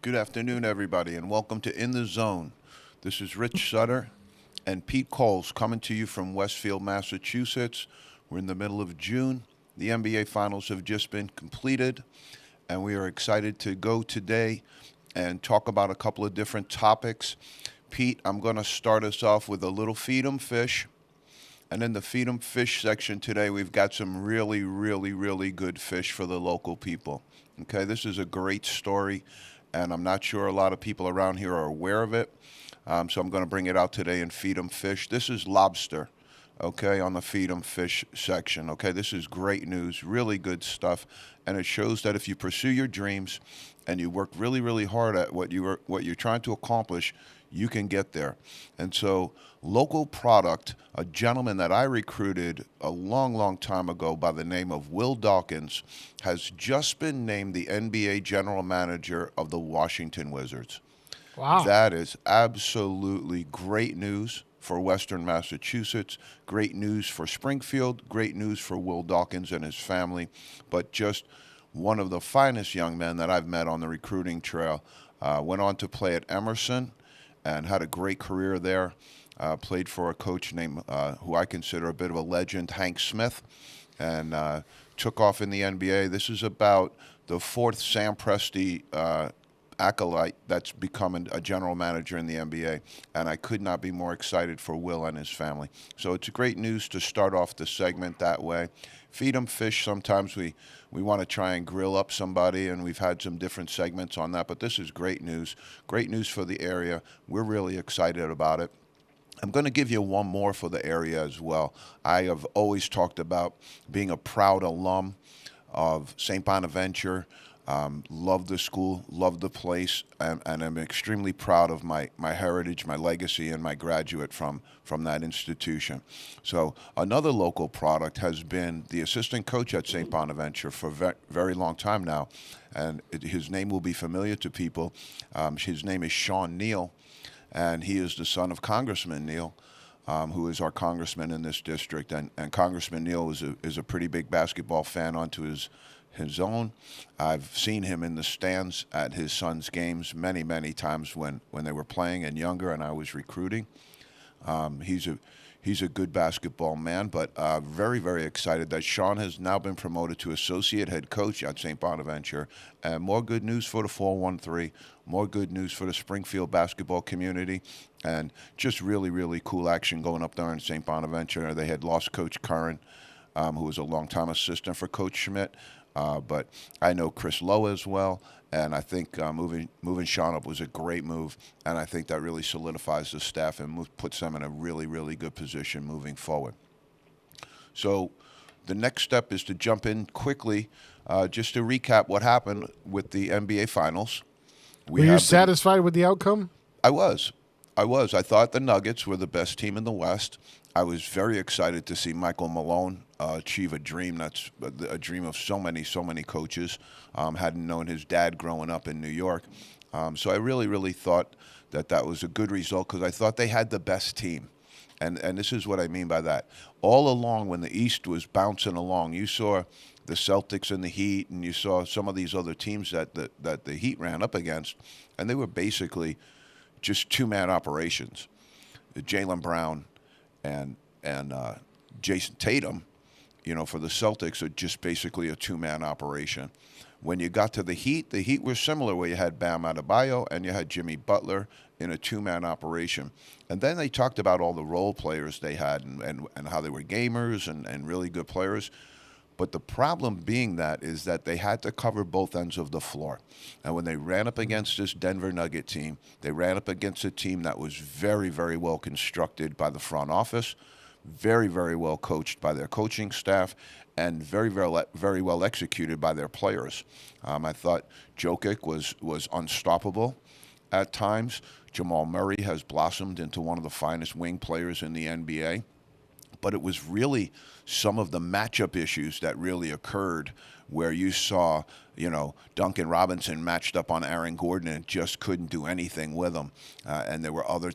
Good afternoon, everybody, and welcome to In the Zone. This is Rich Sutter and Pete Coles coming to you from Westfield, Massachusetts. We're in the middle of June. The NBA Finals have just been completed, and we are excited to go today and talk about a couple of different topics. Pete, I'm going to start us off with a little feed 'em fish. And in the feed 'em fish section today, we've got some really, really, really good fish for the local people. Okay, this is a great story, and I'm not sure a lot of people around here are aware of it. So I'm going to bring it out today and feed 'em fish. This is lobster, okay, on the feed 'em fish section. Okay, this is great news, really good stuff, and it shows that if you pursue your dreams and you work really, really hard at what you're trying to accomplish, you can get there. And so, local product, a gentleman that I recruited a long, long time ago by the name of Will Dawkins, has just been named the NBA general manager of the Washington Wizards. Wow. That is absolutely great news for Western Massachusetts, great news for Springfield, great news for Will Dawkins and his family, but just one of the finest young men that I've met on the recruiting trail. Went on to play at Emerson and had a great career there. Played for a coach named, who I consider a bit of a legend, Hank Smith, and took off in the NBA. This is about the fourth Sam Presti acolyte that's becoming a general manager in the NBA, and I could not be more excited for Will and his family. So it's great news to start off the segment that way. Feed 'em fish, sometimes we want to try and grill up somebody, and we've had some different segments on that, but this is great news. Great news for the area. We're really excited about it. I'm going to give you one more for the area as well. I have always talked about being a proud alum of St. Bonaventure. Love the school, love the place, and I'm extremely proud of my heritage, my legacy, and my graduate from that institution. So another local product has been the assistant coach at St. Bonaventure for a very long time now, and his name will be familiar to people. His name is Sean Neal, and he is the son of Congressman Neal. Who is our congressman in this district, and Congressman Neal is a pretty big basketball fan onto his own. I've seen him in the stands at his son's games many, many times when they were playing and younger, and I was recruiting. He's a good basketball man, but very, very excited that Sean has now been promoted to associate head coach at St. Bonaventure. And more good news for the 413, more good news for the Springfield basketball community, and just really, really cool action going up there in St. Bonaventure. They had lost Coach Curran, who was a longtime assistant for Coach Schmidt. But I know Chris Lowe as well, and I think moving Sean up was a great move, and I think that really solidifies the staff and puts them in a really, really good position moving forward. So the next step is to jump in quickly, just to recap what happened with the NBA Finals. Were you satisfied with the outcome? I was. I thought the Nuggets were the best team in the West. I was very excited to see Michael Malone achieve a dream that's a dream of so many coaches. Hadn't known his dad growing up in New York. So I really, really thought that was a good result because I thought they had the best team. And this is what I mean by that. All along when the East was bouncing along, you saw the Celtics and the Heat, and you saw some of these other teams that the Heat ran up against, and they were basically just two-man operations. Jaylen Brown and Jason Tatum, for the Celtics are just basically a two-man operation. When you got to the Heat were similar, where you had Bam Adebayo and you had Jimmy Butler in a two-man operation. And then they talked about all the role players they had and how they were gamers and really good players. But the problem being is that they had to cover both ends of the floor. And when they ran up against this Denver Nugget team, they ran up against a team that was very, very well constructed by the front office, very, very well coached by their coaching staff, and very, very well executed by their players. I thought Jokic was unstoppable at times. Jamal Murray has blossomed into one of the finest wing players in the NBA. But it was really some of the matchup issues that really occurred where you saw, Duncan Robinson matched up on Aaron Gordon and just couldn't do anything with him. And there were other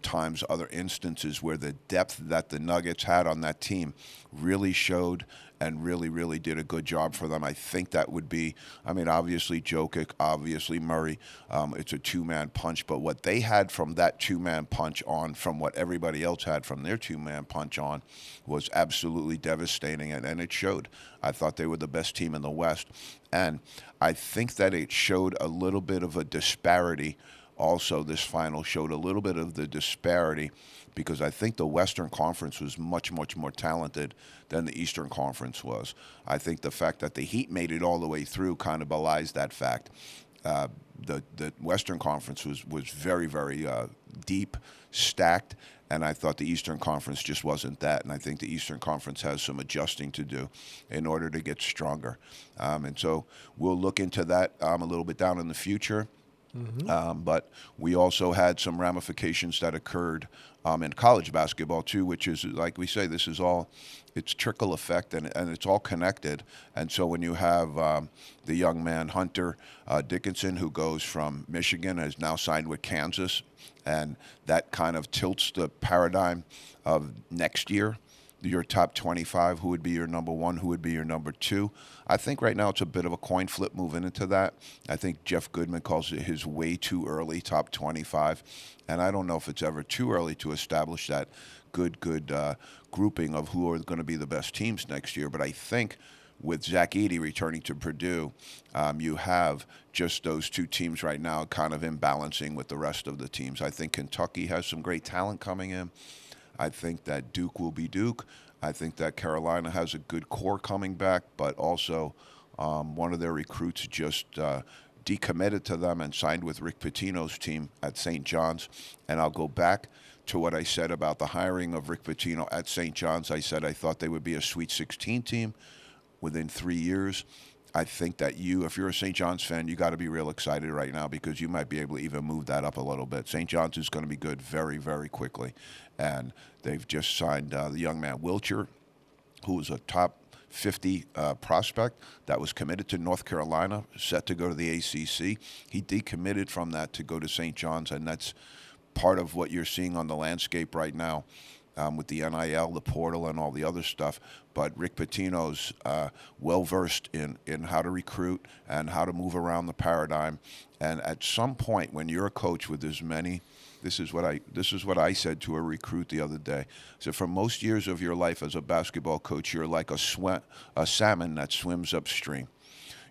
instances where the depth that the Nuggets had on that team really showed and really, really did a good job for them. I think that would be, I mean, obviously Jokic, obviously Murray. It's a two-man punch, but what they had from that two-man punch on, from what everybody else had from their two-man punch on, was absolutely devastating, and it showed. I thought they were the best team in the West, and I think that it showed a little bit of a disparity. Also, this final showed a little bit of the disparity because I think the Western Conference was much, much more talented than the Eastern Conference was. I think the fact that the Heat made it all the way through kind of belies that fact. The Western Conference was very, very deep, stacked, and I thought the Eastern Conference just wasn't that. And I think the Eastern Conference has some adjusting to do in order to get stronger. And so we'll look into that a little bit down in the future. But we also had some ramifications that occurred in college basketball too, which is, like we say, this is all, it's trickle effect, and it's all connected. And so when you have the young man Hunter Dickinson, who goes from Michigan, has now signed with Kansas, and that kind of tilts the paradigm of next year. Your top 25, who would be your number one, who would be your number two. I think right now it's a bit of a coin flip moving into that. I think Jeff Goodman calls it his way too early top 25, and I don't know if it's ever too early to establish that good grouping of who are going to be the best teams next year. But I think with Zach Edey returning to Purdue, you have just those two teams right now kind of imbalancing with the rest of the teams. I think Kentucky has some great talent coming in. I think that Duke will be Duke. I think that Carolina has a good core coming back, but also one of their recruits just decommitted to them and signed with Rick Pitino's team at St. John's. And I'll go back to what I said about the hiring of Rick Pitino at St. John's. I said I thought they would be a Sweet 16 team within 3 years. I think that if you're a St. John's fan, you got to be real excited right now because you might be able to even move that up a little bit. St. John's is going to be good very, very quickly. And they've just signed the young man Wilcher, who was a top 50 prospect that was committed to North Carolina, set to go to the ACC. He decommitted from that to go to St. John's, and that's part of what you're seeing on the landscape right now. With the NIL, the portal, and all the other stuff. But Rick Pitino's well-versed in how to recruit and how to move around the paradigm. And at some point, when you're a coach with as many, this is what I said to a recruit the other day. So for most years of your life as a basketball coach, you're like a salmon that swims upstream.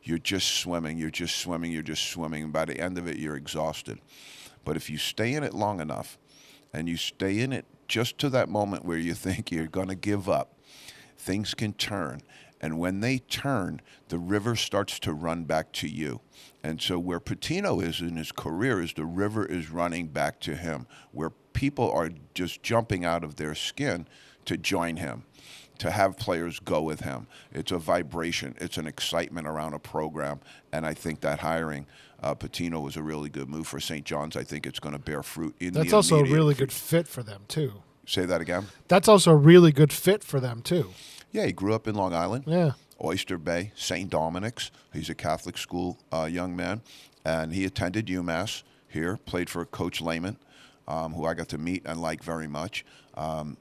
You're just swimming, you're just swimming, you're just swimming. And by the end of it, you're exhausted. But if you stay in it long enough, and you stay in it just to that moment where you think you're going to give up, things can turn. And when they turn, the river starts to run back to you. And so where Pitino is in his career is the river is running back to him, where people are just jumping out of their skin to join him, to have players go with him. It's a vibration. It's an excitement around a program. And I think that hiring Pitino was a really good move for St. John's. I think it's going to bear fruit in the That's also a really good fit for them, too. Say that again? That's also a really good fit for them, too. Yeah, he grew up in Long Island. Yeah. Oyster Bay, St. Dominic's. He's a Catholic school young man. And he attended UMass here, played for Coach Lehman, who I got to meet and like very much.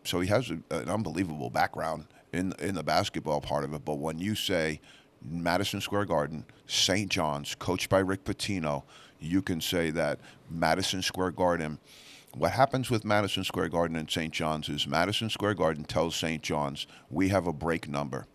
So he has an unbelievable background in the basketball part of it. But when you say Madison Square Garden, St. John's, coached by Rick Pitino, you can say that Madison Square Garden, what happens with Madison Square Garden and St. John's is Madison Square Garden tells St. John's, we have a break number.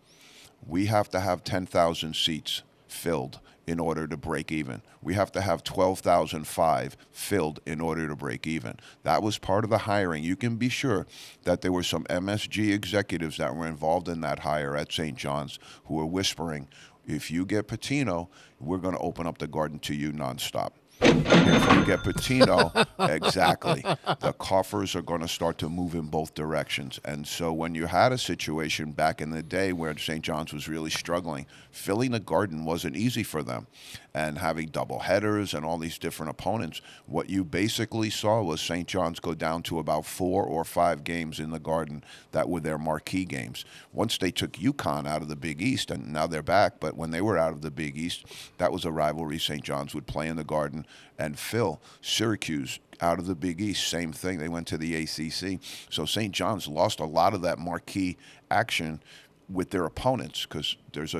We have to have 10,000 seats filled in order to break even. We have to have 12,005 filled in order to break even. That was part of the hiring. You can be sure that there were some MSG executives that were involved in that hire at St. John's who were whispering, if you get Pitino, we're going to open up the Garden to you nonstop. If you get Pitino, exactly, the coffers are going to start to move in both directions. And so when you had a situation back in the day where St. John's was really struggling, filling the Garden wasn't easy for them. And having double headers and all these different opponents, what you basically saw was St. John's go down to about 4 or 5 games in the Garden that were their marquee games. Once they took UConn out of the Big East, and now they're back, but when they were out of the Big East, that was a rivalry St. John's would play in the Garden and fill. Syracuse out of the Big East, same thing. They went to the ACC. So St. John's lost a lot of that marquee action with their opponents, because there's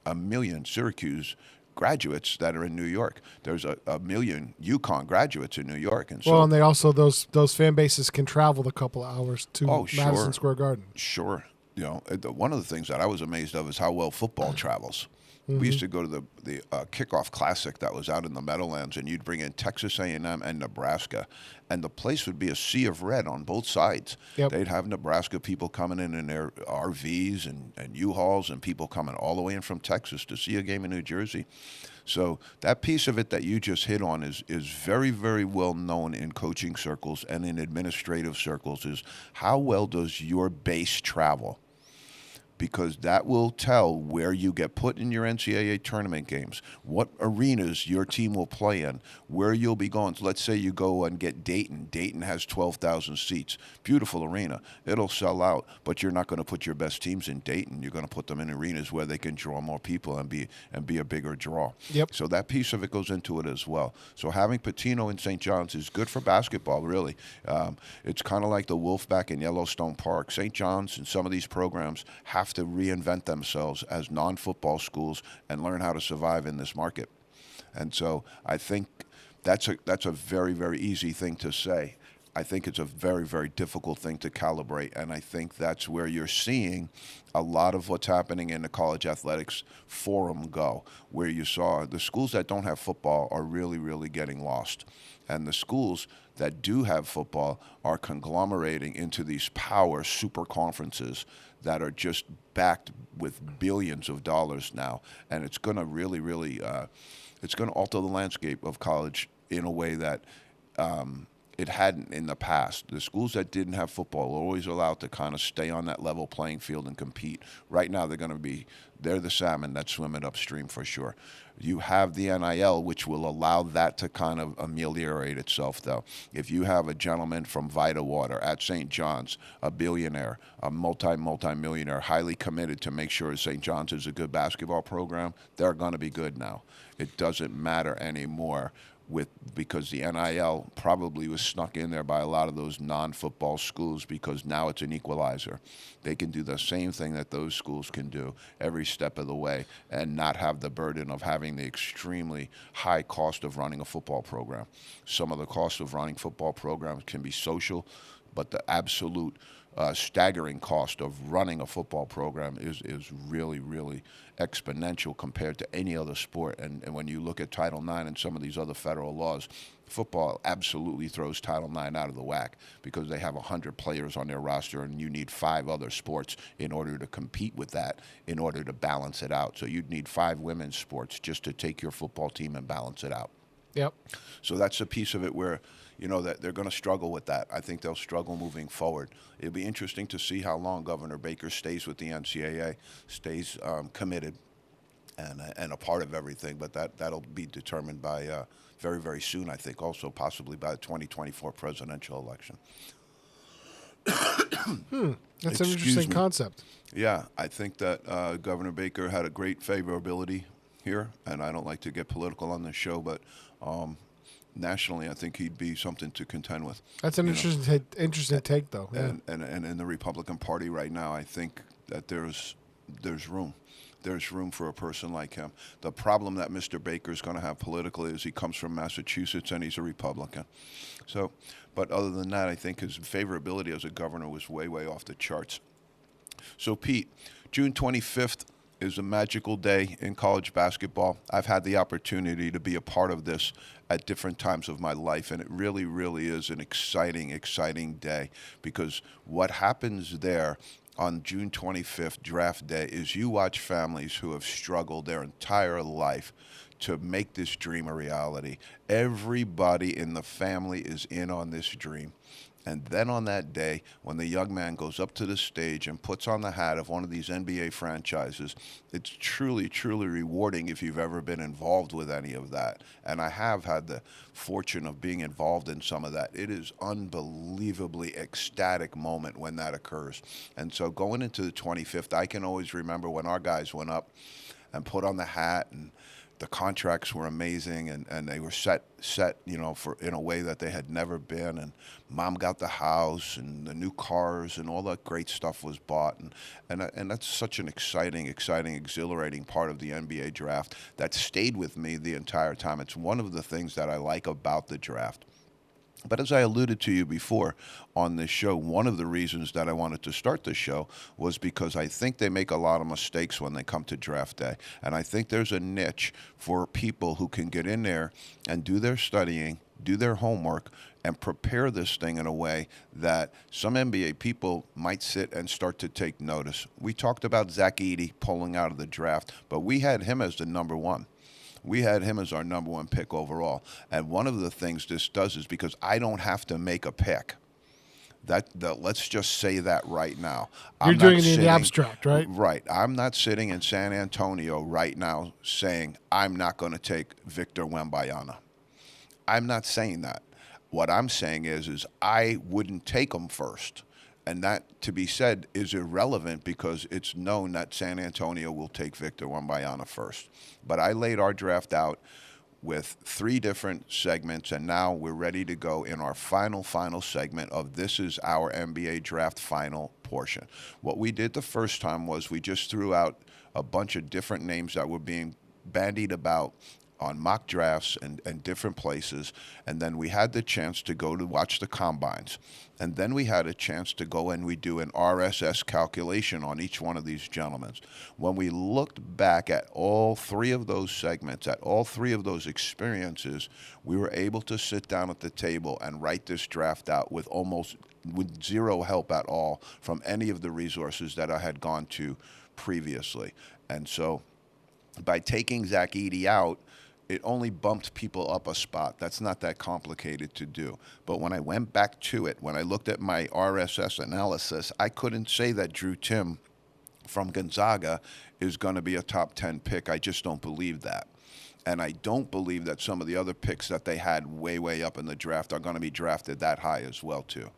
a million Syracuse graduates that are in New York. There's a million UConn graduates in New York, and Well, so and they also those fan bases can travel the couple of hours to Oh, Madison sure. Square Garden. sure, one of the things that I was amazed of is how well football travels. We used to go to the kickoff classic that was out in the Meadowlands, and you'd bring in Texas A&M and Nebraska, and the place would be a sea of red on both sides. Yep. They'd have Nebraska people coming in their RVs and U-Hauls, and people coming all the way in from Texas to see a game in New Jersey. So that piece of it that you just hit on is very, very well known in coaching circles and in administrative circles, is how well does your base travel? Because that will tell where you get put in your NCAA tournament games, what arenas your team will play in, where you'll be going. So let's say you go and get Dayton. Dayton has 12,000 seats. Beautiful arena. It'll sell out, but you're not going to put your best teams in Dayton. You're going to put them in arenas where they can draw more people and be a bigger draw. Yep. So that piece of it goes into it as well. So having Patino in St. John's is good for basketball, really. It's kind of like the Wolfpack in Yellowstone Park. St. John's and some of these programs have to reinvent themselves as non-football schools and learn how to survive in this market. And so I think that's a very, very easy thing to say. I think it's a very, very difficult thing to calibrate, and I think that's where you're seeing a lot of what's happening in the college athletics forum go, where you saw the schools that don't have football are really, really getting lost. And the schools that do have football are conglomerating into these power super conferences that are just backed with billions of dollars now. And it's going to really, really, it's going to alter the landscape of college in a way that it hadn't in the past. The schools that didn't have football were always allowed to kind of stay on that level playing field and compete. Right now, they're the salmon that's swimming upstream for sure. You have the NIL, which will allow that to kind of ameliorate itself, though. If you have a gentleman from Vitawater at St. John's, a billionaire, a multi-millionaire, highly committed to make sure St. John's is a good basketball program, they're going to be good now. It doesn't matter anymore because the NIL probably was snuck in there by a lot of those non-football schools, because now it's an equalizer. They can do the same thing that those schools can do every step of the way and not have the burden of having the extremely high cost of running a football program. Some of the cost of running football programs can be social, but the absolute staggering cost of running a football program is really, really exponential compared to any other sport. And when you look at Title IX and some of these other federal laws, football absolutely throws Title IX out of the whack, because they have 100 players on their roster and you need 5 other sports in order to compete with that, in order to balance it out. So you'd need 5 women's sports just to take your football team and balance it out. Yep. So that's a piece of it where, that they're going to struggle with that. I think they'll struggle moving forward. It'll be interesting to see how long Governor Baker stays with the NCAA, stays committed and a part of everything. But that'll be determined by very, very soon, I think, also possibly by the 2024 presidential election. That's an Excuse interesting me. concept. Yeah, I think that Governor Baker had a great favorability here, and I don't like to get political on this show, but nationally, I think he'd be something to contend with. That's an interesting take, though. Yeah. And in the Republican Party right now, I think that there's room. There's room for a person like him. The problem that Mr. Baker is going to have politically is he comes from Massachusetts and he's a Republican. So, but other than that, I think his favorability as a governor was way, way off the charts. So, Pete, June 25th is a magical day in college basketball. I've had the opportunity to be a part of this at different times of my life, and it really, really is an exciting, exciting day, because what happens there on June 25th, draft day, is you watch families who have struggled their entire life to make this dream a reality. Everybody in the family is in on this dream. And then on that day, when the young man goes up to the stage and puts on the hat of one of these NBA franchises, it's truly, truly rewarding if you've ever been involved with any of that. And I have had the fortune of being involved in some of that. It is unbelievably ecstatic moment when that occurs. And so going into the 25th, I can always remember when our guys went up and put on the hat and the contracts were amazing, and they were set, for in a way that they had never been. And mom got the house and the new cars and all that great stuff was bought. And that's such an exciting, exhilarating part of the NBA draft that stayed with me the entire time. It's one of the things that I like about the draft. But as I alluded to you before on this show, one of the reasons that I wanted to start this show was because I think they make a lot of mistakes when they come to draft day. And I think there's a niche for people who can get in there and do their studying, do their homework, and prepare this thing in a way that some NBA people might sit and start to take notice. We talked about Zach Edey pulling out of the draft, but we had him as the number one. We had him as our number one pick overall. And one of the things this does is because I don't have to make a pick. Let's just say that right now. You're doing it in the abstract, right? Right. I'm not sitting in San Antonio right now saying I'm not going to take Victor Wembanyama. I'm not saying that. What I'm saying is I wouldn't take him first. And that, to be said, is irrelevant because it's known that San Antonio will take Victor Wembanyama first. But I laid our draft out with 3 different segments, and now we're ready to go in our final segment of This Is Our NBA Draft Final portion. What we did the first time was we just threw out a bunch of different names that were being bandied about on mock drafts and different places, and then we had the chance to go to watch the combines. And then we had a chance to go and we do an RSS calculation on each one of these gentlemen. When we looked back at all 3 of those segments, at all 3 of those experiences, we were able to sit down at the table and write this draft out with zero help at all from any of the resources that I had gone to previously. And so by taking Zach Edey out, it only bumped people up a spot. That's not that complicated to do. But when I went back to it, when I looked at my RSS analysis, I couldn't say that Drew Timm from Gonzaga is going to be a top 10 pick. I just don't believe that. And I don't believe that some of the other picks that they had way up in the draft are going to be drafted that high as well, too.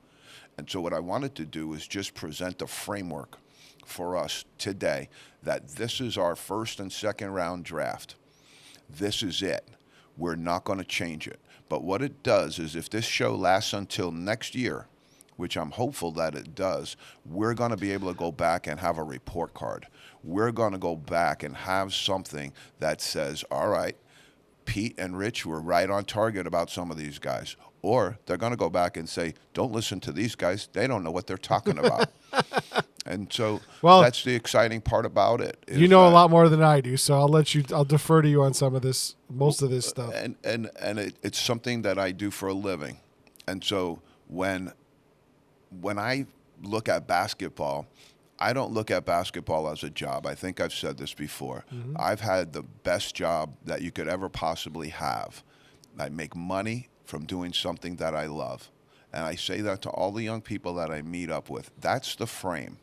And so what I wanted to do is just present a framework for us today that this is our first and second round draft. This is it. We're not going to change it. But what it does is if this show lasts until next year, which I'm hopeful that it does, we're going to be able to go back and have a report card. We're going to go back and have something that says, all right, Pete and Rich were right on target about some of these guys. Or they're going to go back and say, don't listen to these guys. They don't know what they're talking about. And so that's the exciting part about it. You know a lot more than I do, so I'll defer to you on some of this, most of this stuff. And it's something that I do for a living. And so when I look at basketball, I don't look at basketball as a job. I think I've said this before. Mm-hmm. I've had the best job that you could ever possibly have. I make money from doing something that I love. And I say that to all the young people that I meet up with. That's the frame.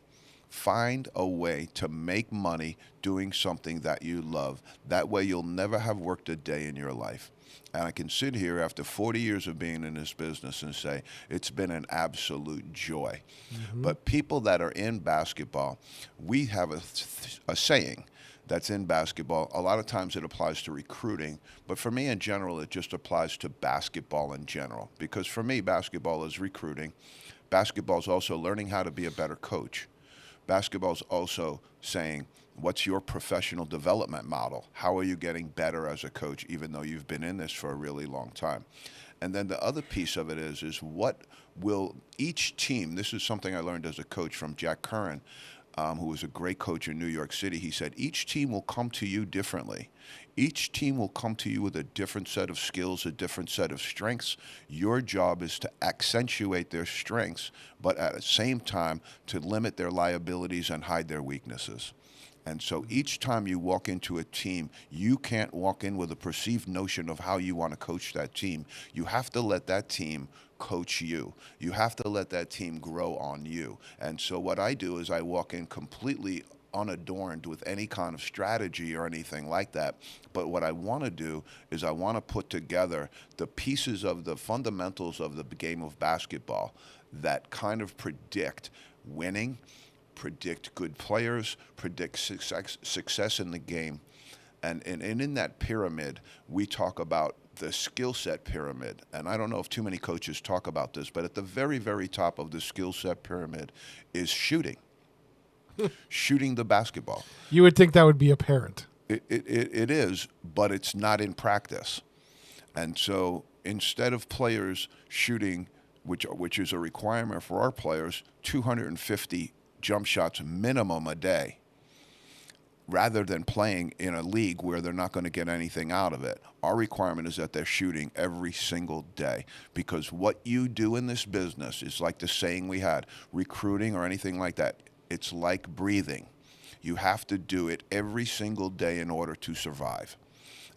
Find a way to make money doing something that you love. That way you'll never have worked a day in your life. And I can sit here after 40 years of being in this business and say it's been an absolute joy. Mm-hmm. But people that are in basketball, we have a saying that's in basketball. A lot of times it applies to recruiting, but for me in general, it just applies to basketball in general. Because for me, basketball is recruiting. Basketball is also learning how to be a better coach. Basketball is also saying, what's your professional development model? How are you getting better as a coach, even though you've been in this for a really long time? And then the other piece of it is what will each team, this is something I learned as a coach from Jack Curran, who was a great coach in New York City. He said, each team will come to you differently. Each team will come to you with a different set of skills, a different set of strengths. Your job is to accentuate their strengths, but at the same time to limit their liabilities and hide their weaknesses. And so each time you walk into a team, you can't walk in with a perceived notion of how you want to coach that team. You have to let that team coach you. You have to let that team grow on you. And so what I do is I walk in completely unadorned with any kind of strategy or anything like that. But what I want to do is I want to put together the pieces of the fundamentals of the game of basketball that kind of predict winning, predict good players, predict success in the game, And in that pyramid, we talk about the skill set pyramid. And I don't know if too many coaches talk about this, but at the very, very top of the skill set pyramid is shooting, shooting the basketball. You would think that would be apparent. It is, but it's not in practice. And so instead of players shooting, which is a requirement for our players, 250 jump shots minimum a day, rather than playing in a league where they're not going to get anything out of it, our requirement is that they're shooting every single day. Because what you do in this business is like the saying we had, recruiting or anything like that, it's like breathing. You have to do it every single day in order to survive.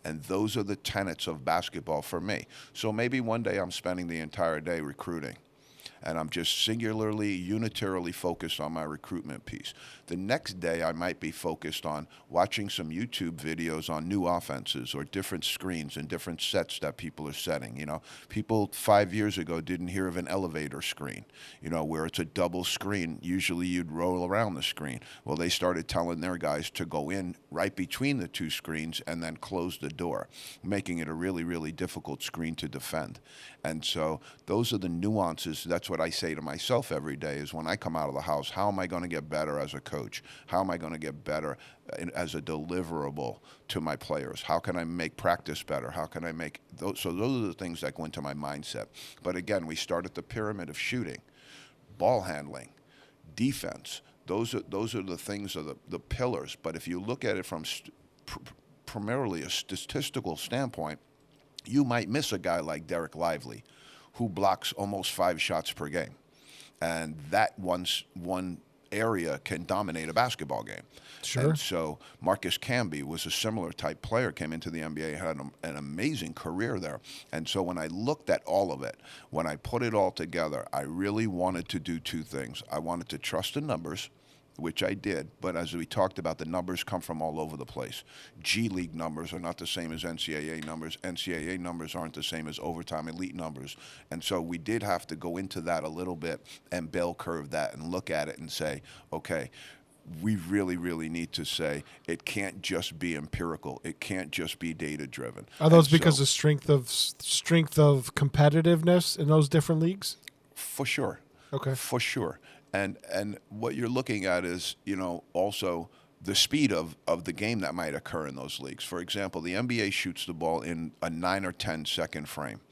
And those are the tenets of basketball for me. So maybe one day I'm spending the entire day recruiting, and I'm just singularly, unitarily focused on my recruitment piece. The next day, I might be focused on watching some YouTube videos on new offenses or different screens and different sets that people are setting. You know, people 5 years ago didn't hear of an elevator screen, you know, where it's a double screen. Usually you'd roll around the screen. Well, they started telling their guys to go in right between the two screens and then close the door, making it a really, really difficult screen to defend. And so those are the nuances. That's what I say to myself every day is when I come out of the house, how am I going to get better as a coach? How am I going to get better as a deliverable to my players? How can I make practice better? How can I make those? So those are the things that go into my mindset. But again, we start at the pyramid of shooting, ball handling, defense. Those are the things, are the pillars. But if you look at it from primarily a statistical standpoint, you might miss a guy like Derek Lively, who blocks almost 5 shots per game. And that one area can dominate a basketball game. Sure. And so Marcus Camby was a similar type player, came into the NBA, had an amazing career there. And so when I looked at all of it, when I put it all together, I really wanted to do 2 things. I wanted to trust the numbers, which I did, but as we talked about, the numbers come from all over the place. G League numbers are not the same as NCAA numbers. NCAA numbers aren't the same as overtime elite numbers. And so we did have to go into that a little bit and bell curve that and look at it and say, okay, we really, really need to say it can't just be empirical. It can't just be data driven. Are those because of strength of competitiveness in those different leagues? For sure. Okay. For sure. And what you're looking at is, you know, also the speed of the game that might occur in those leagues. For example, the NBA shoots the ball in a 9 or 10 second frame,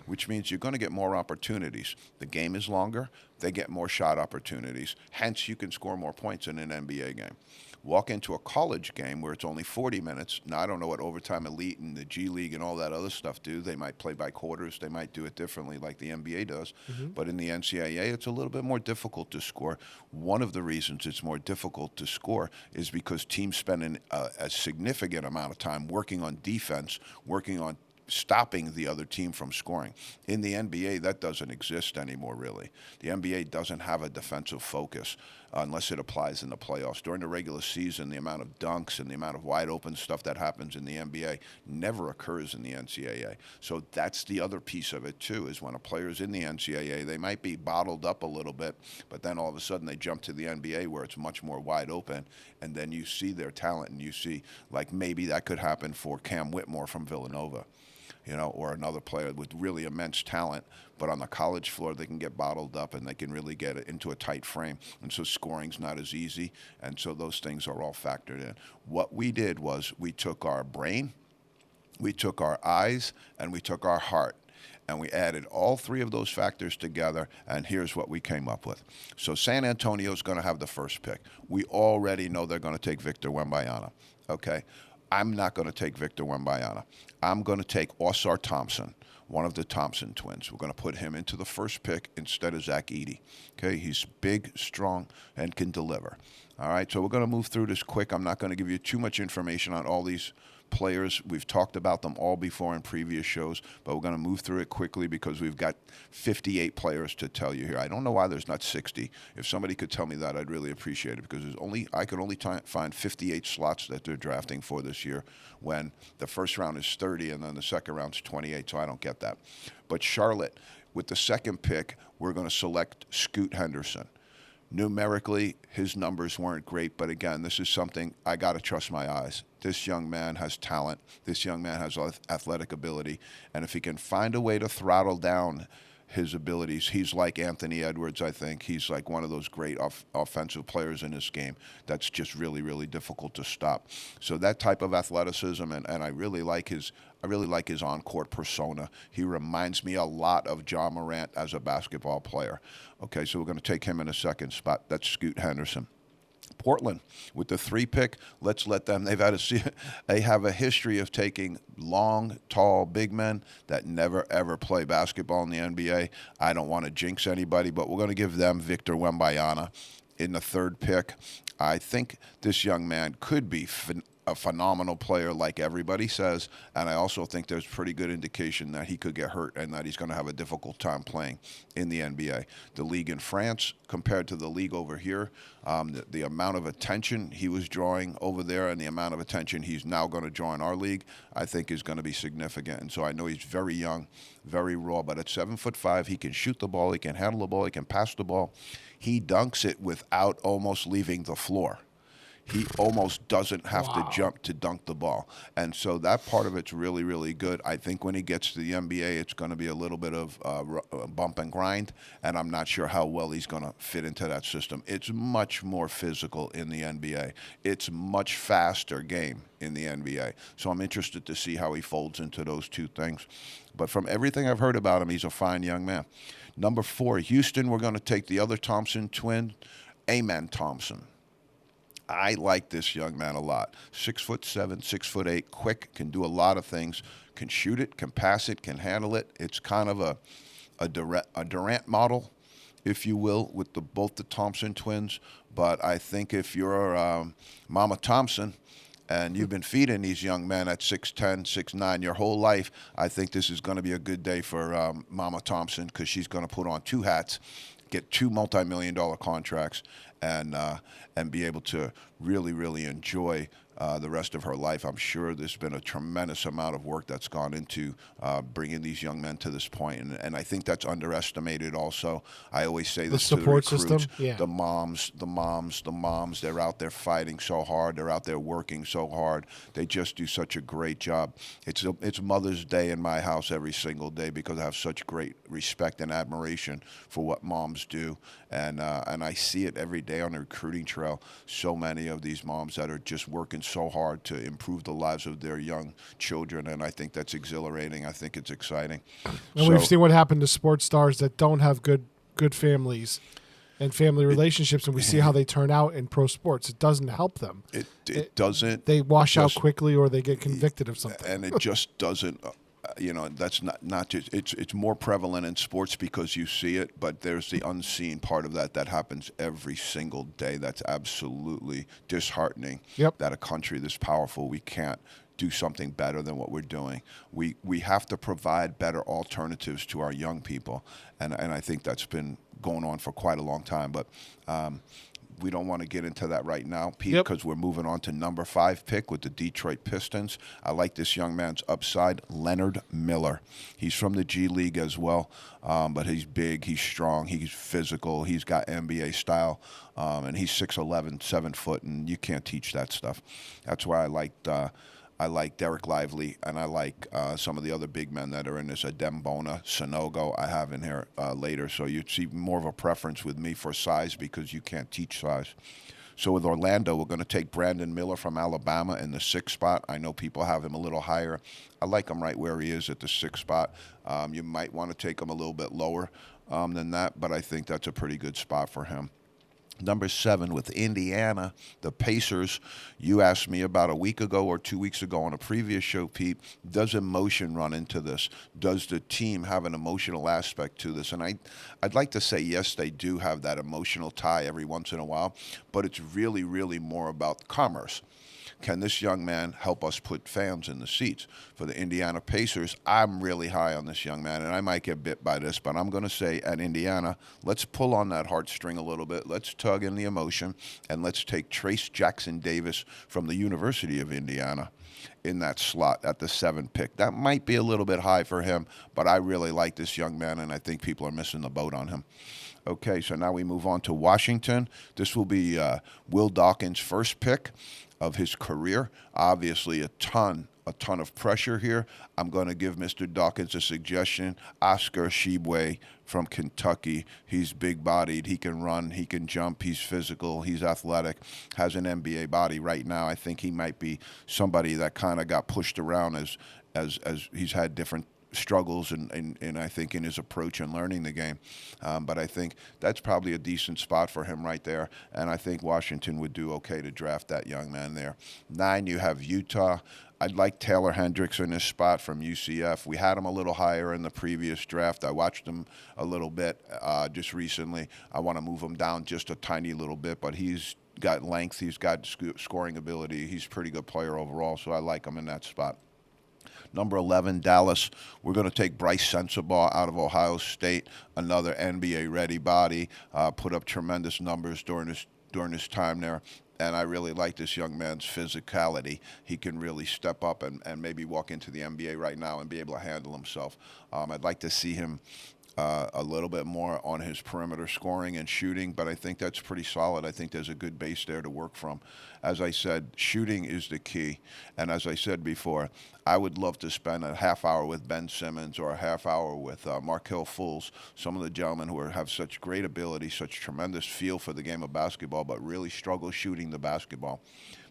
which means you're going to get more opportunities. The game is longer. They get more shot opportunities. Hence, you can score more points in an NBA game. Walk into a college game where it's only 40 minutes. Now, I don't know what overtime elite and the G League and all that other stuff do. They might play by quarters. They might do it differently like the NBA does. Mm-hmm. But in the NCAA, it's a little bit more difficult to score. One of the reasons it's more difficult to score is because teams spend a significant amount of time working on defense, working on stopping the other team from scoring. In the NBA, that doesn't exist anymore, really. The NBA doesn't have a defensive focus unless it applies in the playoffs. During the regular season, the amount of dunks and the amount of wide open stuff that happens in the NBA never occurs in the NCAA. So that's the other piece of it, too, is when a player's in the NCAA, they might be bottled up a little bit, but then all of a sudden they jump to the NBA where it's much more wide open, and then you see their talent, and you see, like, maybe that could happen for Cam Whitmore from Villanova, you know, or another player with really immense talent, but on the college floor they can get bottled up and they can really get it into a tight frame, and so scoring's not as easy, and so those things are all factored in. What we did was we took our brain, we took our eyes, and we took our heart, and we added all 3 of those factors together, and here's what we came up with. So San Antonio's going to have the first pick. We already know they're going to take Victor Wembanyama, okay? I'm not going to take Victor Wembanyama. I'm going to take Ausar Thompson, one of the Thompson twins. We're going to put him into the first pick instead of Zach Edey. Okay, he's big, strong, and can deliver. All right, so we're going to move through this quick. I'm not going to give you too much information on all these players. We've talked about them all before in previous shows, but we're going to move through it quickly because we've got 58 players to tell you here. I don't know why there's not 60. If somebody could tell me that, I'd really appreciate it, because I could only find 58 slots that they're drafting for this year, when the first round is 30 and then the second round's 28, so I don't get that. But Charlotte, with the second pick, we're going to select Scoot Henderson. Numerically, his numbers weren't great, but again, this is something I got to trust my eyes. This young man has talent. This young man has athletic ability. And if he can find a way to throttle down his abilities, he's like Anthony Edwards, I think. He's like one of those great offensive players in this game that's just really, really difficult to stop. So that type of athleticism, and I really like his on-court persona. He reminds me a lot of John Morant as a basketball player. Okay, so we're going to take him in a second spot. That's Scoot Henderson. Portland with the 3 pick. Let's let them. They have a history of taking long, tall, big men that never ever play basketball in the NBA. I don't want to jinx anybody, but we're going to give them Victor Wembanyama in the 3rd pick. I think this young man could be a phenomenal player like everybody says, and I also think there's pretty good indication that he could get hurt and that he's going to have a difficult time playing in the NBA. The league in France compared to the league over here, the amount of attention he was drawing over there and the amount of attention he's now going to draw in our league, I think is going to be significant. And so I know he's very young, very raw, but at 7'5", he can shoot the ball, he can handle the ball, he can pass the ball. He dunks it without almost leaving the floor. He almost doesn't have to jump to dunk the ball. And so that part of it's really, really good. I think when he gets to the NBA, it's going to be a little bit of bump and grind, and I'm not sure how well he's going to fit into that system. It's much more physical in the NBA. It's much faster game in the NBA. So I'm interested to see how he folds into those two things. But from everything I've heard about him, he's a fine young man. Number 4, Houston, we're going to take the other Thompson twin, Amen Thompson. I like this young man a lot. 6'7", 6'8", quick, can do a lot of things, can shoot it, can pass it, can handle it. It's kind of a Durant model, if you will, with both the Thompson twins. But I think if you're Mama Thompson and you've been feeding these young men at 6'10", 6'9" your whole life, I think this is going to be a good day for Mama Thompson, because she's going to put on 2 hats, get 2 multi-million-dollar contracts, and be able to really, really enjoy the rest of her life. I'm sure there's been a tremendous amount of work that's gone into bringing these young men to this point, and I think that's underestimated also. I always say this to the recruits, the moms, they're out there fighting so hard, they're out there working so hard, they just do such a great job. It's Mother's Day in my house every single day because I have such great respect and admiration for what moms do, and I see it every day on the recruiting trail. So many of these moms that are just working so hard to improve the lives of their young children, and I think that's exhilarating. I think it's exciting. And we've seen what happened to sports stars that don't have good families and family relationships, and we see how they turn out in pro sports. It doesn't help them. It doesn't. They wash out quickly, or they get convicted of something. And it just doesn't. That's not just, it's more prevalent in sports because you see it, but there's the unseen part of that happens every single day. That's absolutely disheartening. Yep. That a country this powerful, we can't do something better than what we're doing. We have to provide better alternatives to our young people, and I think that's been going on for quite a long time, but we don't want to get into that right now, Pete, because we're moving on to number 5 pick with the Detroit Pistons. I like this young man's upside, Leonard Miller. He's from the G League as well, but he's big, he's strong, he's physical, he's got NBA style, and he's 6'11", 7 foot, and you can't teach that stuff. That's why I like Derek Lively, and I like some of the other big men that are in this. Adem Bona, Sonogo, I have in here later. So you'd see more of a preference with me for size because you can't teach size. So with Orlando, we're going to take Brandon Miller from Alabama in the 6th spot. I know people have him a little higher. I like him right where he is at the 6th spot. You might want to take him a little bit lower than that, but I think that's a pretty good spot for him. Number 7 with Indiana, the Pacers. You asked me about a week ago or 2 weeks ago on a previous show, Pete, does emotion run into this? Does the team have an emotional aspect to this? And I'd like to say yes, they do have that emotional tie every once in a while, but it's really, really more about commerce. Can this young man help us put fans in the seats? For the Indiana Pacers, I'm really high on this young man, and I might get bit by this, but I'm going to say at Indiana, let's pull on that heartstring a little bit. Let's tug in the emotion, and let's take Trace Jackson Davis from the University of Indiana in that slot at the 7 pick. That might be a little bit high for him, but I really like this young man, and I think people are missing the boat on him. Okay, so now we move on to Washington. This will be Will Dawkins' first pick of his career. Obviously, a ton of pressure here. I'm going to give Mr. Dawkins a suggestion. Oscar Tshiebwe from Kentucky. He's big-bodied. He can run. He can jump. He's physical. He's athletic. Has an NBA body right now. I think he might be somebody that kind of got pushed around as he's had different struggles and I think in his approach and learning the game. But I think that's probably a decent spot for him right there. And I think Washington would do okay to draft that young man there. 9, you have Utah. I'd like Taylor Hendricks in this spot from UCF. We had him a little higher in the previous draft. I watched him a little bit just recently. I want to move him down just a tiny little bit, but he's got length. He's got scoring ability. He's a pretty good player overall, so I like him in that spot. Number 11, Dallas. We're going to take Bryce Sensabaugh out of Ohio State, another NBA-ready body, put up tremendous numbers during his time there. And I really like this young man's physicality. He can really step up and maybe walk into the NBA right now and be able to handle himself. I'd like to see him a little bit more on his perimeter scoring and shooting, but I think that's pretty solid. I think there's a good base there to work from. As I said, shooting is the key. And as I said before, I would love to spend a half hour with Ben Simmons or a half hour with Markelle Fultz, some of the gentlemen who have such great ability, such tremendous feel for the game of basketball, but really struggle shooting the basketball.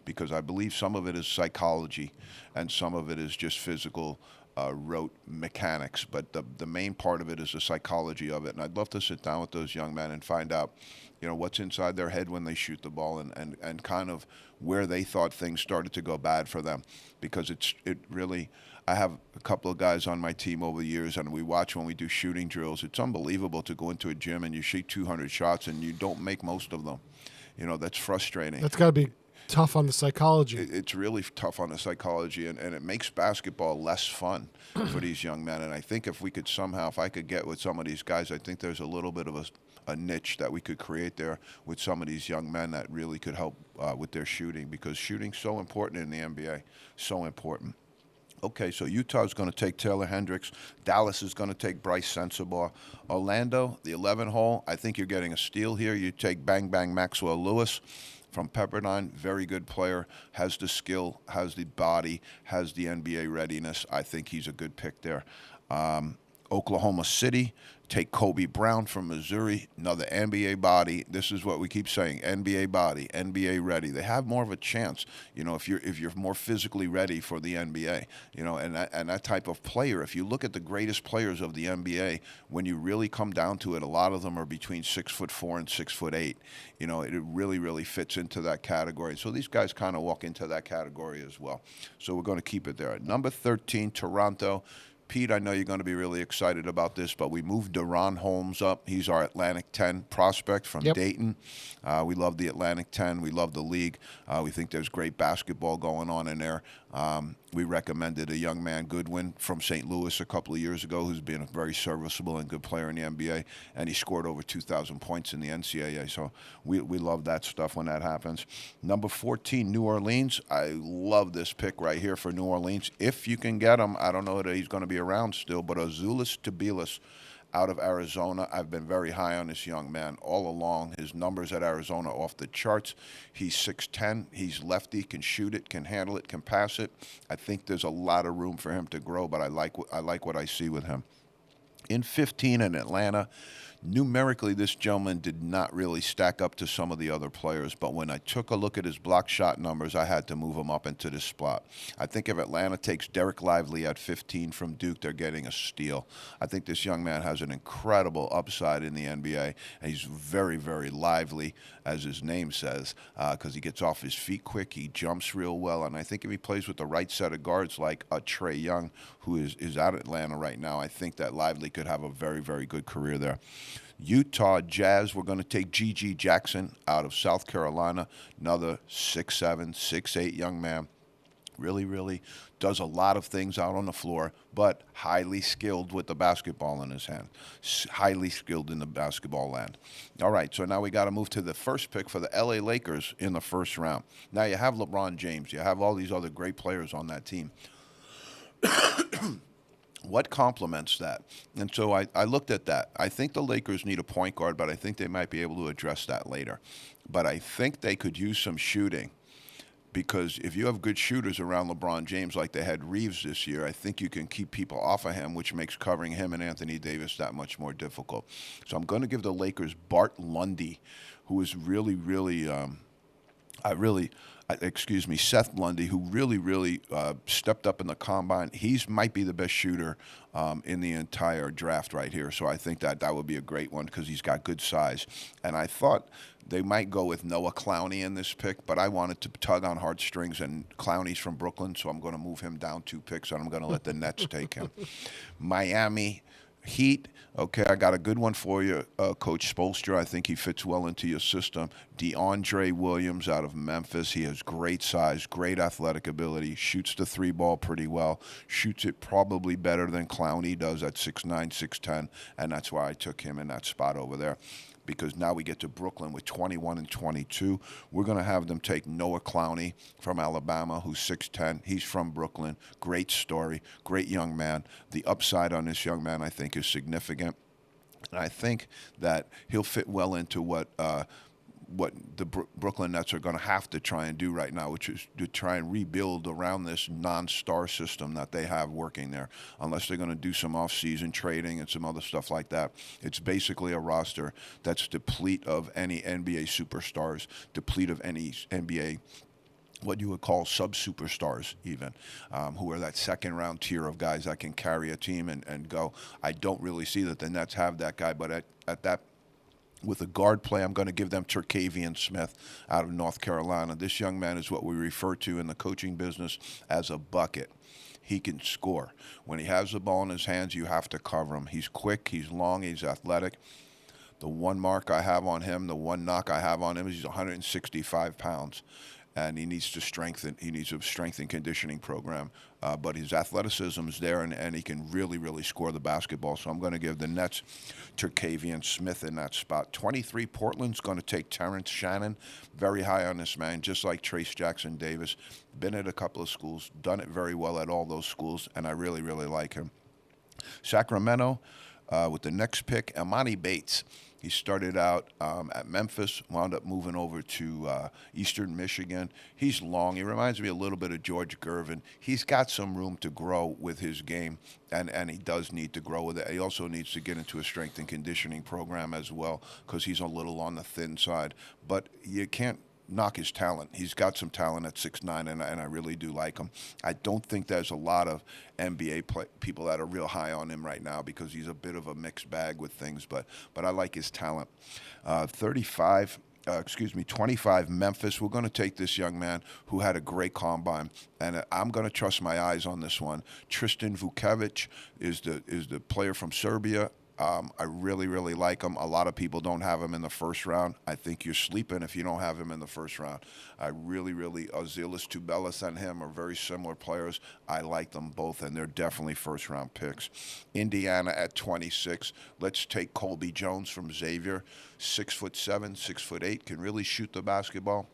Because I believe some of it is psychology and some of it is just physical rote mechanics, but the main part of it is the psychology of it. And I'd love to sit down with those young men and find out, what's inside their head when they shoot the ball and kind of where they thought things started to go bad for them. Because it really, I have a couple of guys on my team over the years, and we watch when we do shooting drills. It's unbelievable to go into a gym and you shoot 200 shots and you don't make most of them. That's frustrating. That's got to be tough on the psychology. It's really tough on the psychology, and it makes basketball less fun for these young men. And I think if I could get with some of these guys, I think there's a little bit of a niche that we could create there with some of these young men that really could help with their shooting, because shooting's so important in the NBA, so important. Okay, so Utah's going to take Taylor Hendricks. Dallas is going to take Bryce Sensabaugh. Orlando, the 11 hole, I think you're getting a steal here. You take Bang Bang Maxwell Lewis from Pepperdine. Very good player, has the skill, has the body, has the NBA readiness. I think he's a good pick there. Oklahoma City, take Kobe Brown from Missouri, another NBA body. This is what we keep saying: NBA body, NBA ready. They have more of a chance, if you're more physically ready for the NBA, and that type of player. If you look at the greatest players of the NBA, when you really come down to it, a lot of them are between 6'4" and 6'8". It really fits into that category. So these guys kind of walk into that category as well. So we're going to keep it there. At number 13, Toronto. Pete, I know you're going to be really excited about this, but we moved Deron Holmes up. He's our Atlantic 10 prospect from Dayton. We love the Atlantic 10. We love the league. We think there's great basketball going on in there. We recommended a young man, Goodwin, from St. Louis a couple of years ago, who's been a very serviceable and good player in the NBA, and he scored over 2,000 points in the NCAA. So we love that stuff when that happens. Number 14, New Orleans. I love this pick right here for New Orleans. If you can get him, I don't know that he's going to be around still, but Azuolas Tubelis out of Arizona. I've been very high on this young man all along. His numbers at Arizona off the charts. He's 6'10". He's lefty, can shoot it, can handle it, can pass it. I think there's a lot of room for him to grow, but I like what I see with him. In 15 in Atlanta, numerically, this gentleman did not really stack up to some of the other players, but when I took a look at his block shot numbers, I had to move him up into this spot. I think if Atlanta takes Derek Lively at 15 from Duke, they're getting a steal. I think this young man has an incredible upside in the NBA, and he's very, very lively, as his name says, because he gets off his feet quick, he jumps real well, and I think if he plays with the right set of guards like Trae Young, who is at Atlanta right now, I think that Lively could have a very, very good career there. Utah Jazz, we're going to take G.G. Jackson out of South Carolina, another 6'7", 6'8" young man. Really, really does a lot of things out on the floor, but highly skilled with the basketball in his hand. Highly skilled in the basketball land. All right, so now we got to move to the first pick for the LA Lakers in the first round. Now you have LeBron James, you have all these other great players on that team. What complements that? And so I looked at that. I think the Lakers need a point guard, but I think they might be able to address that later. But I think they could use some shooting, because if you have good shooters around LeBron James like they had Reeves this year, I think you can keep people off of him, which makes covering him and Anthony Davis that much more difficult. So I'm going to give the Lakers Bart Lundy, who is really, really, Seth Lundy, who really, really stepped up in the combine. He's might be the best shooter in the entire draft right here. So I think that would be a great one because he's got good size. And I thought they might go with Noah Clowney in this pick, but I wanted to tug on heartstrings, and Clowney's from Brooklyn, so I'm going to move him down 2 picks, and I'm going to let the Nets take him. Miami Heat, okay, I got a good one for you, Coach Spoelstra. I think he fits well into your system. DeAndre Williams out of Memphis. He has great size, great athletic ability, shoots the 3-ball pretty well, shoots it probably better than Clowney does at 6'9", 6'10", and that's why I took him in that spot over there. Because now we get to Brooklyn with 21 and 22. We're going to have them take Noah Clowney from Alabama, who's 6'10". He's from Brooklyn. Great story. Great young man. The upside on this young man, I think, is significant. And I think that he'll fit well into what the Brooklyn Nets are going to have to try and do right now, which is to try and rebuild around this non-star system that they have working there, unless they're going to do some off-season trading and some other stuff like that. It's basically a roster that's deplete of any NBA superstars, deplete of any NBA what you would call sub-superstars even, who are that second-round tier of guys that can carry a team and go. I don't really see that the Nets have that guy, but at that with a guard play, I'm going to give them Terquavian Smith out of North Carolina. This young man is what we refer to in the coaching business as a bucket. He can score. When he has the ball in his hands, you have to cover him. He's quick, he's long, he's athletic. The one mark I have on him, the one knock I have on him is he's 165 pounds. And he needs to strengthen. He needs a strength and conditioning program. But his athleticism is there, and he can really, really score the basketball. So I'm going to give the Nets Terquavian Smith in that spot. 23, Portland's going to take Terrence Shannon. Very high on this man, just like Trace Jackson Davis. Been at a couple of schools, done it very well at all those schools, and I really, really like him. Sacramento, with the next pick, Emoni Bates. He started out at Memphis, wound up moving over to Eastern Michigan. He's long. He reminds me a little bit of George Gervin. He's got some room to grow with his game, and he does need to grow with it. He also needs to get into a strength and conditioning program as well, because he's a little on the thin side. But you can't knock his talent. He's got some talent at 6'9", and I really do like him. I don't think there's a lot of NBA people that are real high on him right now because he's a bit of a mixed bag with things, but I like his talent. 25, Memphis. We're going to take this young man who had a great combine, and I'm going to trust my eyes on this one. Tristan Vukcevic is the player from Serbia. I really, really like him. A lot of people don't have him in the first round. I think you're sleeping if you don't have him in the first round. I really, really, Azilis Tubelis and him are very similar players. I like them both, and they're definitely first-round picks. Indiana at 26. Let's take Colby Jones from Xavier. 6'7", 6'8", can really shoot the basketball.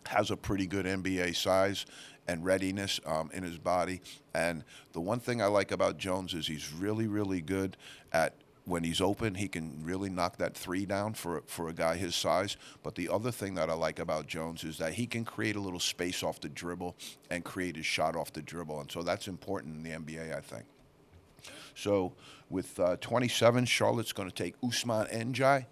Has a pretty good NBA size and readiness in his body. And the one thing I like about Jones is he's really, really good at when he's open, he can really knock that 3 down for a guy his size. But the other thing that I like about Jones is that he can create a little space off the dribble and create his shot off the dribble. And so that's important in the NBA, I think. So with 27, Charlotte's going to take Usman Njai.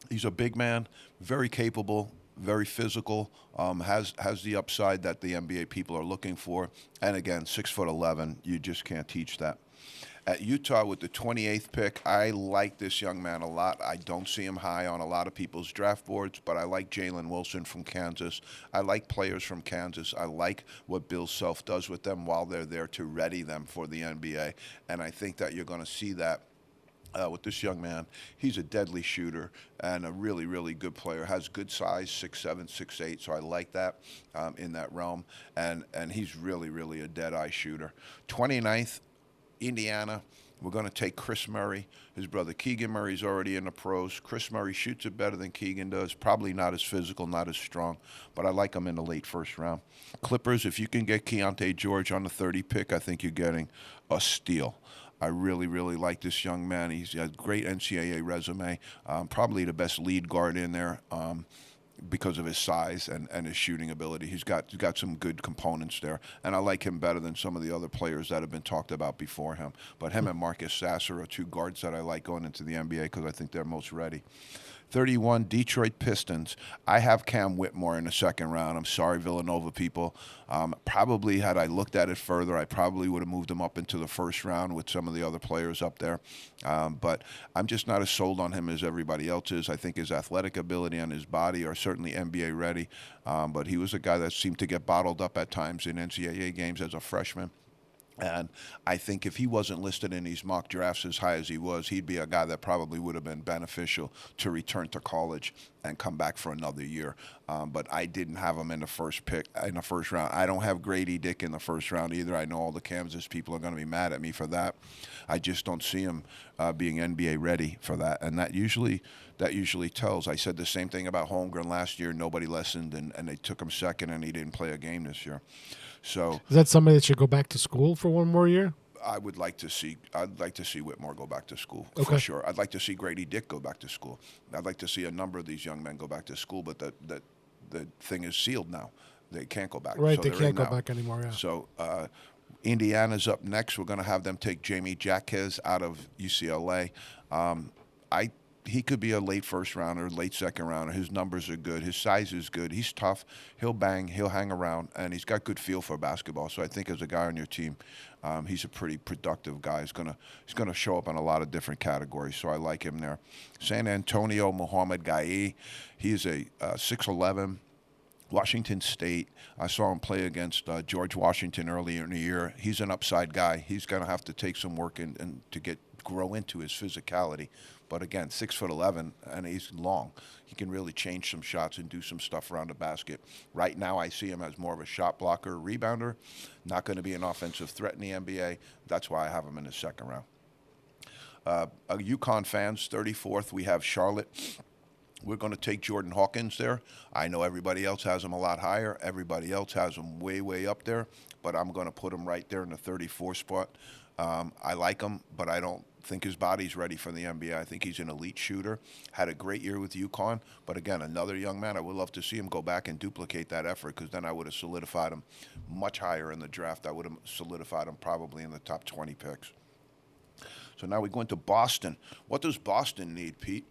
He's a big man, very capable, very physical, has the upside that the NBA people are looking for. And again, 6'11", you just can't teach that. At Utah with the 28th pick, I like this young man a lot. I don't see him high on a lot of people's draft boards, but I like Jalen Wilson from Kansas. I like players from Kansas. I like what Bill Self does with them while they're there to ready them for the NBA. And I think that you're going to see that with this young man. He's a deadly shooter and a really, really good player. Has good size, 6'7", 6'8", so I like that in that realm. And he's really, really a dead-eye shooter. 29th, Indiana. We're going to take Chris Murray. His brother Keegan Murray's already in the pros. Chris Murray shoots it better than Keegan does. Probably not as physical, not as strong, but I like him in the late first round. Clippers, if you can get Keontae George on the 30 pick, I think you're getting a steal. I really, really like this young man. He's got a great NCAA resume. Probably the best lead guard in there. Because of his size and his shooting ability. He's got some good components there, and I like him better than some of the other players that have been talked about before him. But him and Marcus Sasser are two guards that I like going into the NBA because I think they're most ready. 31, Detroit Pistons. I have Cam Whitmore in the second round. I'm sorry, Villanova people. Probably had I looked at it further, I probably would have moved him up into the first round with some of the other players up there. But I'm just not as sold on him as everybody else is. I think his athletic ability and his body are certainly NBA ready. But he was a guy that seemed to get bottled up at times in NCAA games as a freshman. And I think if he wasn't listed in these mock drafts as high as he was, he'd be a guy that probably would have been beneficial to return to college and come back for another year. But I didn't have him in the first round. I don't have Grady Dick in the first round either. I know all the Kansas people are going to be mad at me for that. I just don't see him being NBA ready for that. And that usually tells. I said the same thing about Holmgren last year. Nobody listened, and they took him second, and he didn't play a game this year. So Is that somebody that should go back to school for one more year? I'd like to see Whitmore go back to school Okay. for sure. I'd like to see Grady Dick go back to school. I'd like to see a number of these young men go back to school, but the thing is sealed now. They can't go back. Right, So they they're can't in go now. back anymore. Yeah. So Indiana's up next. We're going to have them take Jamie Jaquez out of UCLA. He could be a late first rounder, late second rounder. His numbers are good. His size is good. He's tough. He'll bang. He'll hang around, and he's got good feel for basketball. So I think as a guy on your team, he's a pretty productive guy. He's gonna show up in a lot of different categories. So I like him there. San Antonio, Mohamed Gaye. He's a 6'11". Washington State. I saw him play against George Washington earlier in the year. He's an upside guy. He's going to have to take some work and to grow into his physicality. But again, 6'11", and he's long. He can really change some shots and do some stuff around the basket. Right now, I see him as more of a shot blocker, rebounder. Not going to be an offensive threat in the NBA. That's why I have him in the second round. UConn fans, 34th, we have Charlotte. We're going to take Jordan Hawkins there. I know everybody else has him a lot higher. Everybody else has him way, way up there. But I'm going to put him right there in the 34 spot. I like him, but I don't think his body's ready for the NBA. I think he's an elite shooter. Had a great year with UConn. But again, another young man. I would love to see him go back and duplicate that effort, because then I would have solidified him much higher in the draft. I would have solidified him probably in the top 20 picks. So now we go into Boston. What does Boston need, Pete?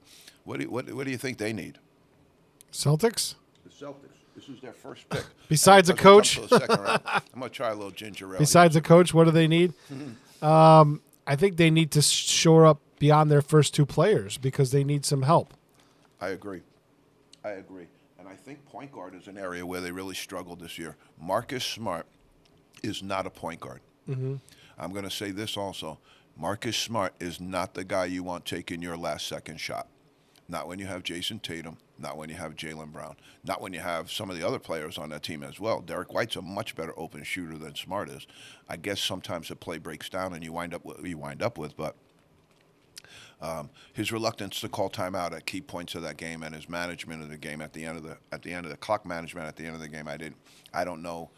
What do you think they need? Celtics? The Celtics. This is their first pick. Besides a And it doesn't coach? come till the second round. I'm going to try a little ginger ale. Besides a coach, what do they need? I think they need to shore up beyond their first two players because they need some help. I agree. And I think point guard is an area where they really struggled this year. Marcus Smart is not a point guard. Mm-hmm. I'm going to say this also. Marcus Smart is not the guy you want taking your last second shot. Not when you have Jason Tatum, not when you have Jaylen Brown, not when you have some of the other players on that team as well. Derek White's a much better open shooter than Smart is. I guess sometimes the play breaks down and you wind up with, but his reluctance to call timeout at key points of that game and his management of the game at the end of the clock management at the end of the game, I don't know,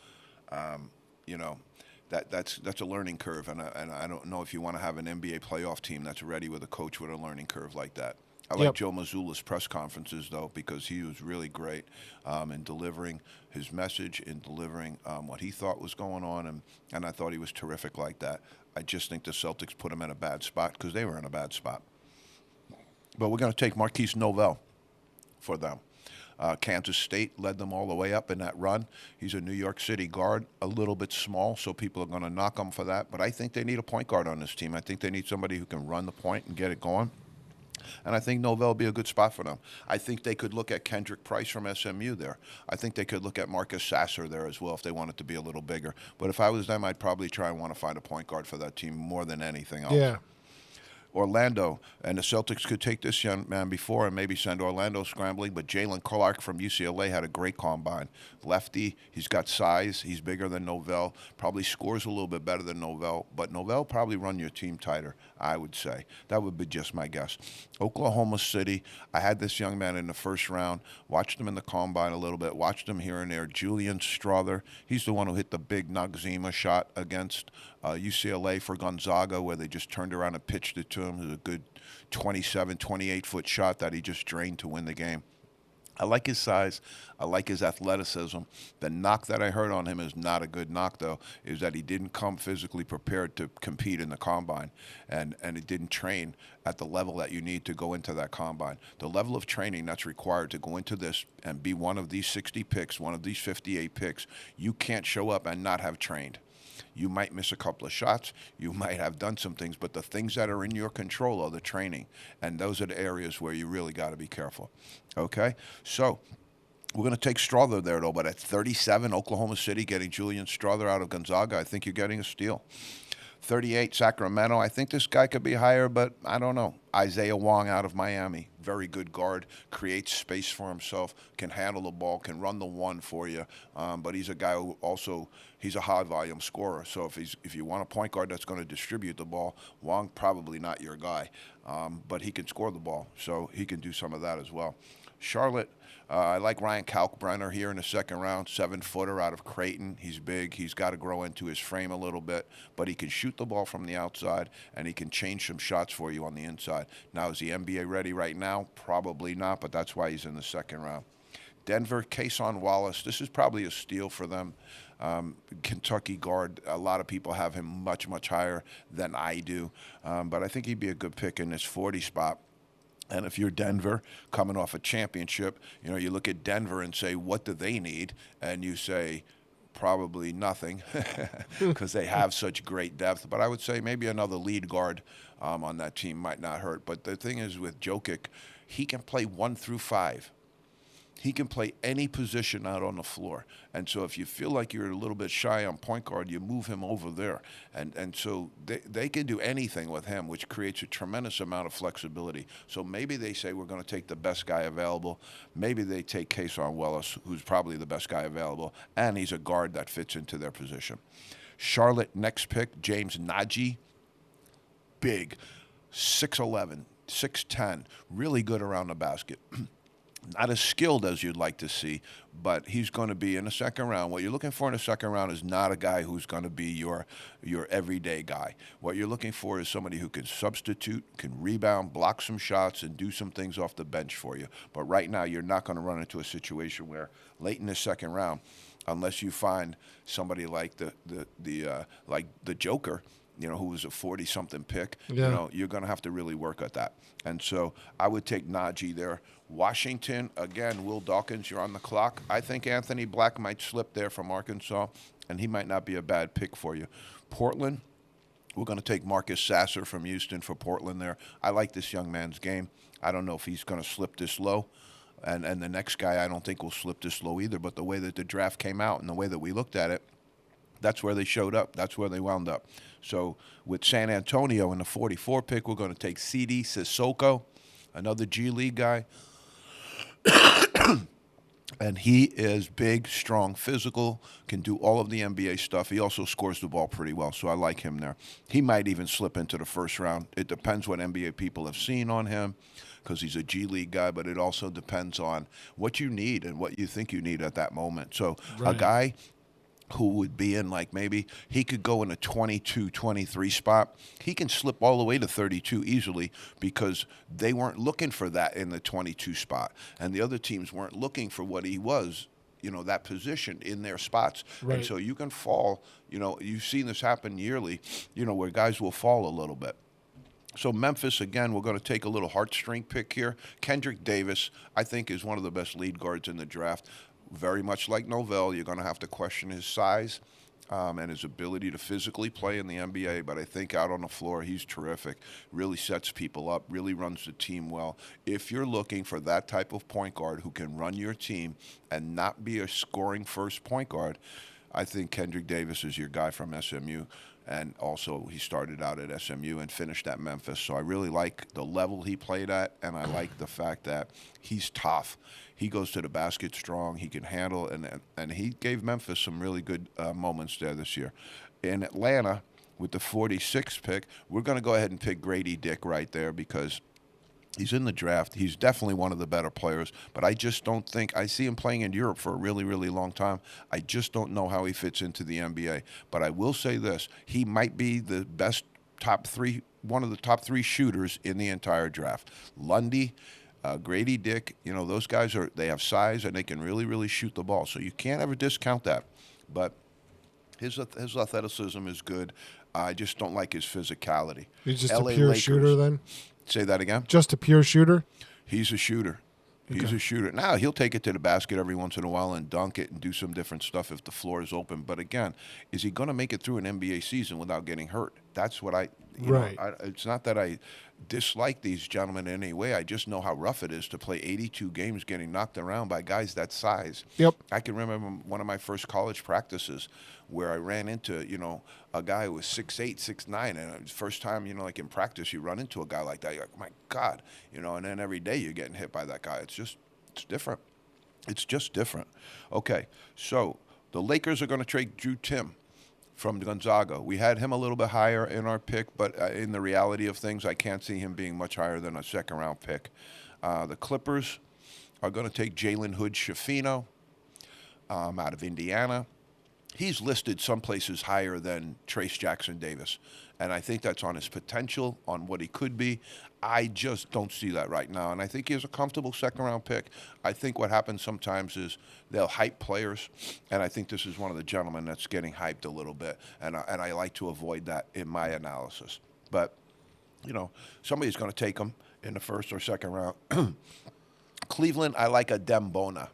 That's a learning curve, and I don't know if you want to have an NBA playoff team that's ready with a coach with a learning curve like that. I like Joe Mazzulla's press conferences, though, because he was really great in delivering his message, in delivering what he thought was going on, and I thought he was terrific like that. I just think the Celtics put him in a bad spot because they were in a bad spot. But we're going to take Marquise Novell for them. Kansas State led them all the way up in that run. He's a New York City guard, a little bit small, so people are going to knock him for that. But I think they need a point guard on this team. I think they need somebody who can run the point and get it going. And I think Novell will be a good spot for them. I think they could look at Kendrick Price from SMU there. I think they could look at Marcus Sasser there as well if they wanted to be a little bigger. But if I was them, I'd probably try and want to find a point guard for that team more than anything else. Yeah. Orlando, and the Celtics could take this young man before and maybe send Orlando scrambling, but Jalen Clark from UCLA had a great combine. Lefty, he's got size, he's bigger than Novell, probably scores a little bit better than Novell, but Novell probably run your team tighter, I would say. That would be just my guess. Oklahoma City, I had this young man in the first round, watched him in the combine a little bit, watched him here and there. Julian Strother, he's the one who hit the big Noxzema shot against UCLA for Gonzaga, where they just turned around and pitched it to him. It was a good 27, 28-foot shot that he just drained to win the game. I like his size. I like his athleticism. The knock that I heard on him is not a good knock, though, is that he didn't come physically prepared to compete in the combine, and he didn't train at the level that you need to go into that combine. The level of training that's required to go into this and be one of these 60 picks, one of these 58 picks, you can't show up and not have trained. You might miss a couple of shots. You might have done some things, but the things that are in your control are the training, and those are the areas where you really got to be careful. Okay? So we're going to take Strother there, though, but at 37, Oklahoma City getting Julian Strother out of Gonzaga, I think you're getting a steal. 38, Sacramento. I think this guy could be higher, but I don't know. Isaiah Wong out of Miami. Very good guard. Creates space for himself. Can handle the ball. Can run the one for you. But he's a guy who also, he's a high-volume scorer. So if you want a point guard that's going to distribute the ball, Wong probably not your guy. But he can score the ball. So he can do some of that as well. Charlotte, I like Ryan Kalkbrenner here in the second round, 7-footer out of Creighton. He's big. He's got to grow into his frame a little bit, but he can shoot the ball from the outside, and he can change some shots for you on the inside. Now, is he NBA ready right now? Probably not, but that's why he's in the second round. Denver, Kason Wallace. This is probably a steal for them. Kentucky guard. A lot of people have him much, much higher than I do, but I think he'd be a good pick in this 40 spot. And if you're Denver, coming off a championship, you look at Denver and say, what do they need? And you say, probably nothing, because they have such great depth. But I would say maybe another lead guard on that team might not hurt. But the thing is with Jokic, he can play 1 through 5. He can play any position out on the floor. And so if you feel like you're a little bit shy on point guard, you move him over there. And so they can do anything with him, which creates a tremendous amount of flexibility. So maybe they say we're going to take the best guy available. Maybe they take Kason Wallace, who's probably the best guy available, and he's a guard that fits into their position. Charlotte, next pick, James Nagy. Big, 6'11", 6'10", really good around the basket. Not as skilled as you'd like to see, but he's going to be in the second round. What you're looking for in the second round is not a guy who's going to be your everyday guy. What you're looking for is somebody who can substitute, can rebound, block some shots, and do some things off the bench for you. But right now, you're not going to run into a situation where late in the second round, unless you find somebody like the Joker, who was a 40-something pick, you're going to have to really work at that. And so I would take Najee there. Washington, again, Will Dawkins, you're on the clock. I think Anthony Black might slip there from Arkansas, and he might not be a bad pick for you. Portland, we're going to take Marcus Sasser from Houston for Portland there. I like this young man's game. I don't know if he's going to slip this low. And the next guy I don't think will slip this low either, but the way that the draft came out and the way that we looked at it, that's where they showed up. That's where they wound up. So with San Antonio in the 44 pick, we're going to take Sidi Sissoko, another G League guy. And he is big, strong, physical, can do all of the NBA stuff. He also scores the ball pretty well, so I like him there. He might even slip into the first round. It depends what NBA people have seen on him, because he's a G League guy, but it also depends on what you need and what you think you need at that moment. So a guy who would be in, like, maybe he could go in a 22, 23 spot. He can slip all the way to 32 easily, because they weren't looking for that in the 22 spot. And the other teams weren't looking for what he was, that position in their spots. Right. And so you can fall, you've seen this happen yearly, where guys will fall a little bit. So Memphis, again, we're going to take a little heartstring pick here. Kendrick Davis, I think, is one of the best lead guards in the draft. Very much like Novell, you're going to have to question his size and his ability to physically play in the NBA, but I think out on the floor, he's terrific. Really sets people up, really runs the team well. If you're looking for that type of point guard who can run your team and not be a scoring first point guard, I think Kendrick Davis is your guy from SMU. and also he started out at SMU and finished at Memphis. So I really like the level he played at, and I like the fact that he's tough. He goes to the basket strong. He can handle, and he gave Memphis some really good moments there this year. In Atlanta, with the 46th pick, we're going to go ahead and pick Grady Dick right there because he's in the draft. He's definitely one of the better players, but I just don't think I see him playing in Europe for a really, really long time. I just don't know how he fits into the NBA. But I will say this: he might be the best one of the top three shooters in the entire draft. Lundy, Grady Dick, those guys they have size and they can really, really shoot the ball. So you can't ever discount that. But his athleticism is good. I just don't like his physicality. He's just LA a pure Lakers, shooter then? Say that again? Just a pure shooter? He's a shooter. He's Okay. a shooter. Now, he'll take it to the basket every once in a while and dunk it and do some different stuff if the floor is open. But again, is he going to make it through an NBA season without getting hurt? That's what Right. It's not that I dislike these gentlemen in any way. I just know how rough it is to play 82 games getting knocked around by guys that size. Yep. I can remember one of my first college practices where I ran into, a guy who was 6'8", 6'9", and it was the first time, like in practice, you run into a guy like that. You're like, my God, and then every day you're getting hit by that guy. It's different. It's just different. Okay, so the Lakers are going to trade Drew Tim from Gonzaga. We had him a little bit higher in our pick, but in the reality of things, I can't see him being much higher than a second-round pick. The Clippers are going to take Jalen Hood-Schifino out of Indiana. He's listed some places higher than Trace Jackson Davis, and I think that's on his potential, on what he could be. I just don't see that right now, and I think he has a comfortable second-round pick. I think what happens sometimes is they'll hype players, and I think this is one of the gentlemen that's getting hyped a little bit, and I like to avoid that in my analysis. But, somebody's going to take him in the first or second round. Cleveland, I like Adem Bona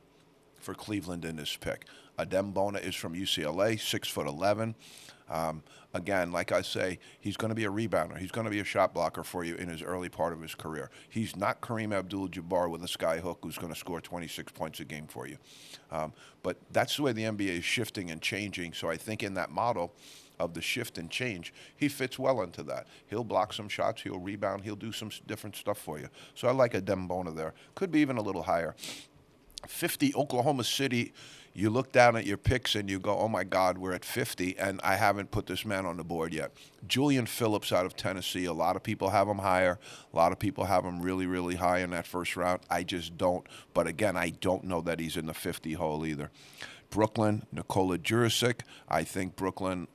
for Cleveland in this pick. Adem Bona is from UCLA, 6'11". Again, like I say, he's going to be a rebounder. He's going to be a shot blocker for you in his early part of his career. He's not Kareem Abdul-Jabbar with a sky hook who's going to score 26 points a game for you. But that's the way the NBA is shifting and changing. So I think in that model of the shift and change, he fits well into that. He'll block some shots. He'll rebound. He'll do some different stuff for you. So I like Adem Bona there. Could be even a little higher. 50, Oklahoma City. You look down at your picks and you go, oh, my God, we're at 50, and I haven't put this man on the board yet. Julian Phillips out of Tennessee. A lot of people have him higher. A lot of people have him really, really high in that first round. I just don't. But, again, I don't know that he's in the 50 hole either. Brooklyn, Nikola Jurisic. I think Brooklyn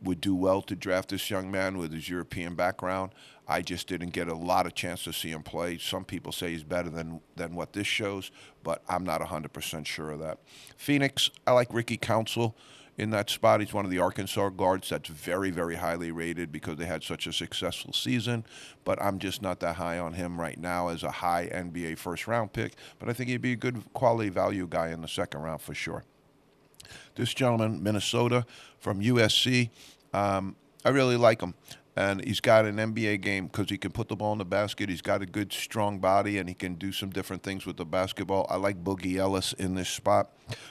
would do well to draft this young man with his European background. I just didn't get a lot of chance to see him play. Some people say he's better than what this shows, but I'm not 100% sure of that. Phoenix, I like Ricky Council in that spot. He's one of the Arkansas guards that's very, very highly rated because they had such a successful season, but I'm just not that high on him right now as a high NBA first-round pick, but I think he'd be a good quality value guy in the second round for sure. This gentleman, Minnesota, from USC, I really like him. And he's got an NBA game because he can put the ball in the basket. He's got a good, strong body, and he can do some different things with the basketball. I like Boogie Ellis in this spot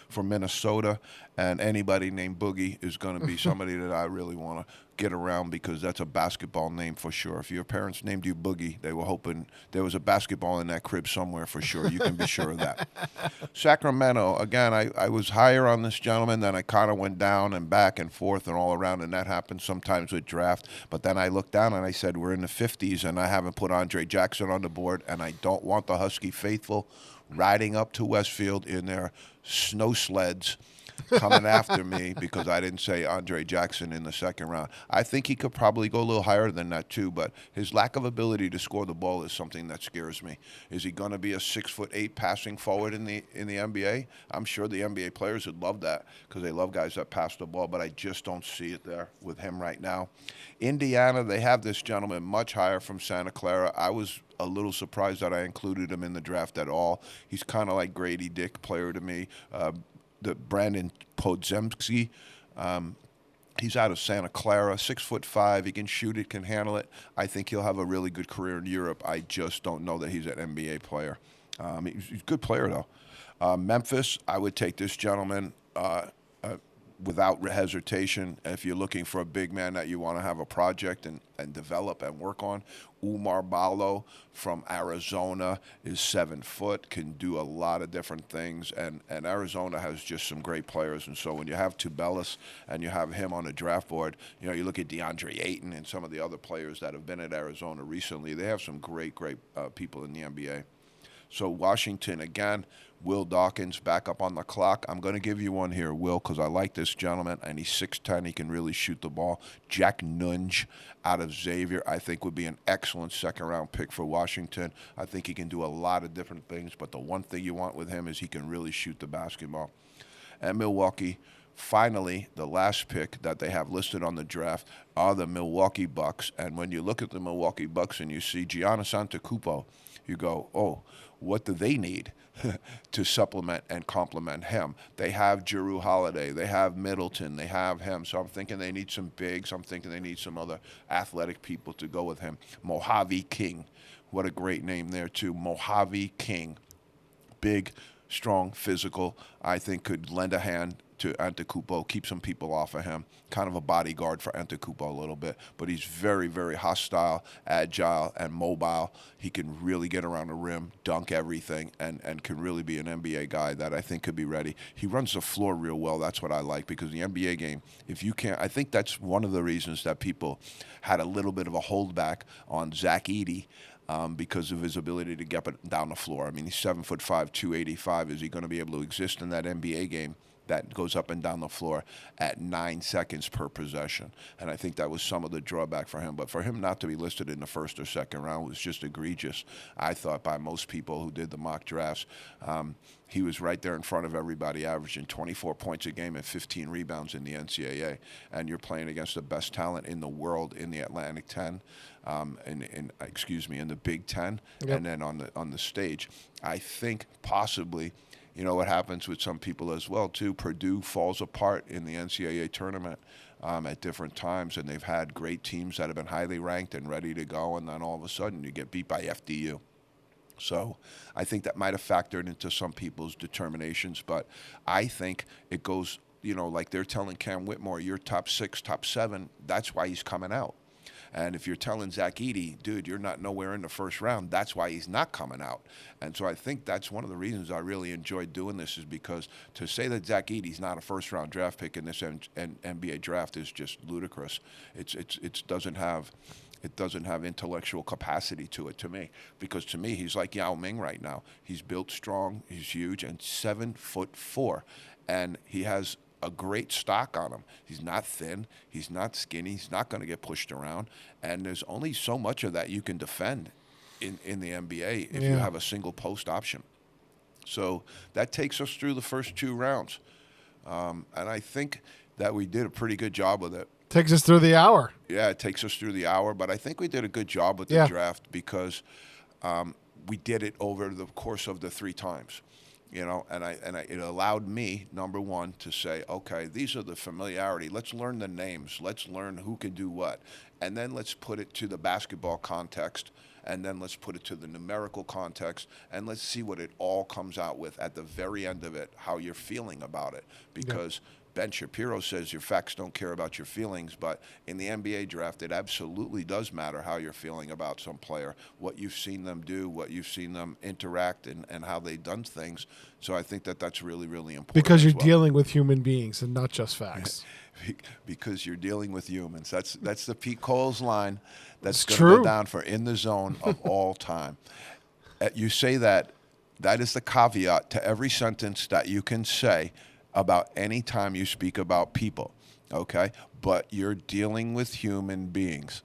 for Minnesota, and anybody named Boogie is going to be somebody that I really want to get around because that's a basketball name for sure. If your parents named you Boogie, they were hoping there was a basketball in that crib somewhere for sure. You can be sure of that. Sacramento, again, I was higher on this gentleman, then I kind of went down and back and forth and all around, and that happens sometimes with draft. But then I looked down and I said, we're in the 50s, and I haven't put Andre Jackson on the board, and I don't want the Husky faithful riding up to Westfield in their snow sleds coming after me because I didn't say Andre Jackson in the second round. I think he could probably go a little higher than that too, but his lack of ability to score the ball is something that scares me. Is he going to be a 6'8" passing forward in the NBA? I'm sure the NBA players would love that because they love guys that pass the ball, but I just don't see it there with him right now. Indiana, they have this gentleman much higher from Santa Clara. I was a little surprised that I included him in the draft at all. He's kind of like Grady Dick player to me. The Brandon Podziemski, he's out of Santa Clara, 6'5". He can shoot it, can handle it. I think he'll have a really good career in Europe. I just don't know that he's an NBA player. He's a good player though. Memphis, I would take this gentleman, without hesitation, if you're looking for a big man that you want to have a project and develop and work on, Umar Ballo from Arizona is 7 foot, can do a lot of different things, and Arizona has just some great players. And so when you have Tubelis and you have him on the draft board, you know, you look at DeAndre Ayton and some of the other players that have been at Arizona recently, they have some great people in the NBA. So Washington, again, Will Dawkins back up on the clock. I'm going to give you one here, Will, because I like this gentleman, and he's 6'10". He can really shoot the ball. Jack Nunge out of Xavier, I think, would be an excellent second-round pick for Washington. I think he can do a lot of different things, but the one thing you want with him is he can really shoot the basketball. And Milwaukee, finally, the last pick that they have listed on the draft are the Milwaukee Bucks. And when you look at the Milwaukee Bucks and you see Giannis Antetokounmpo, you go, oh, what do they need to supplement and complement him? They have Jrue Holiday. They have Middleton. They have him. So I'm thinking they need some bigs. I'm thinking they need some other athletic people to go with him. Mojave King. What a great name there, too. Mojave King. Big, strong, physical. I think could lend a hand to Antetokounmpo, keep some people off of him. Kind of a bodyguard for Antetokounmpo a little bit. But he's very, very hostile, agile, and mobile. He can really get around the rim, dunk everything, and can really be an NBA guy that I think could be ready. He runs the floor real well. That's what I like, because the NBA game, if you can't, I think that's one of the reasons that people had a little bit of a holdback on Zach Edey. Because of his ability to get down the floor. I mean, he's 7'5", 285. Is he going to be able to exist in that NBA game that goes up and down the floor at 9 seconds per possession? And I think that was some of the drawback for him. But for him not to be listed in the first or second round was just egregious, I thought, by most people who did the mock drafts. He was right there in front of everybody, averaging 24 points a game and 15 rebounds in the NCAA. And you're playing against the best talent in the world in the Atlantic 10, in the Big Ten, Yep. and then on the stage. I think possibly, you know, what happens with some people as well, too. Purdue falls apart in the NCAA tournament at different times, and they've had great teams that have been highly ranked and ready to go, and then all of a sudden you get beat by FDU. So I think that might have factored into some people's determinations, but I think it goes, you know, like they're telling Cam Whitmore, you're top 6, top 7, that's why he's coming out. And if you're telling Zach Edey, dude, you're not nowhere in the first round, that's why he's not coming out. And so I think that's one of the reasons I really enjoyed doing this, is because to say that Zach Edey's not a first-round draft pick in this NBA draft is just ludicrous. It doesn't have intellectual capacity to it, to me, because to me he's like Yao Ming right now. He's built strong, he's huge, and 7'4", and he has a great stock on him. He's not thin, he's not skinny, he's not going to get pushed around, and there's only so much of that you can defend in the NBA if you have a single post option. So that takes us through the first 2 rounds, and I think that we did a pretty good job with it. Takes us through the hour. Yeah, it takes us through the hour, but I think we did a good job with the draft, because we did it over the course of the 3 times, you know, and it allowed me, number one, to say, okay, these are the familiarity. Let's learn the names. Let's learn who can do what, and then let's put it to the basketball context, and then let's put it to the numerical context, and let's see what it all comes out with at the very end of it, how you're feeling about it, because Ben Shapiro says your facts don't care about your feelings, but in the NBA draft, it absolutely does matter how you're feeling about some player, what you've seen them do, what you've seen them interact, and how they've done things. So I think that that's really, really important. Because you're dealing with human beings and not just facts. Because you're dealing with humans. That's the Pete Coles line that's going true. to go down for in the zone of all time. You say that is the caveat to every sentence that you can say about any time you speak about people, okay? But you're dealing with human beings.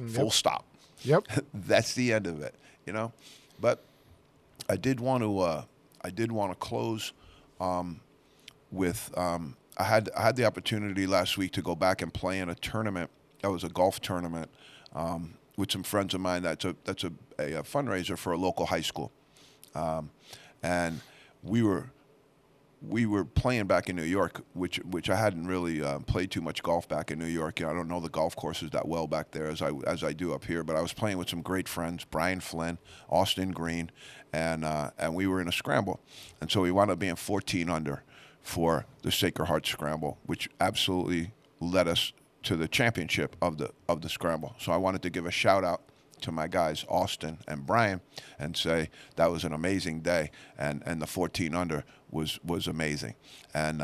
Full stop. Yep. That's the end of it, you know? But I did want to close with I had the opportunity last week to go back and play in a tournament. That was a golf tournament with some friends of mine. That's a fundraiser for a local high school, and we were playing back in New York, which I hadn't really played too much golf back in New York. I don't know the golf courses that well back there as I do up here. But I was playing with some great friends, Brian Flynn, Austin Green, and we were in a scramble, and so we wound up being 14 under. for the Sacred Heart Scramble, which absolutely led us to the championship of the scramble. So I wanted to give a shout out to my guys Austin and Brian and say that was an amazing day, and the 14 under was amazing. And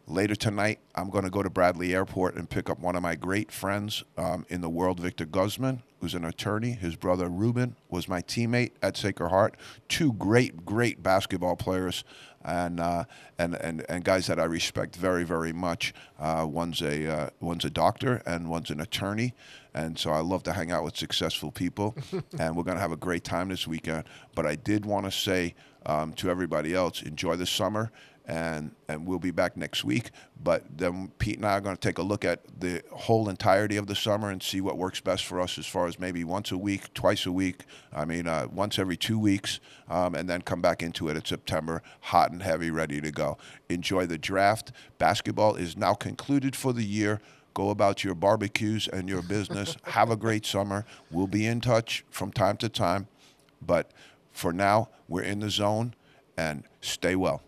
later tonight, I'm going to go to Bradley Airport and pick up one of my great friends in the world, Victor Guzman, who's an attorney. His brother Ruben was my teammate at Sacred Heart. Two great basketball players, and guys that I respect very, very much. One's a doctor and one's an attorney, and so I love to hang out with successful people. And we're going to have a great time this weekend. But I did want to say to everybody else, enjoy the summer. And we'll be back next week. But then Pete and I are going to take a look at the whole entirety of the summer and see what works best for us as far as maybe once a week, twice a week, once every 2 weeks, and then come back into it in September, hot and heavy, ready to go. Enjoy the draft. Basketball is now concluded for the year. Go about your barbecues and your business. Have a great summer. We'll be in touch from time to time. But for now, we're in the zone, and stay well.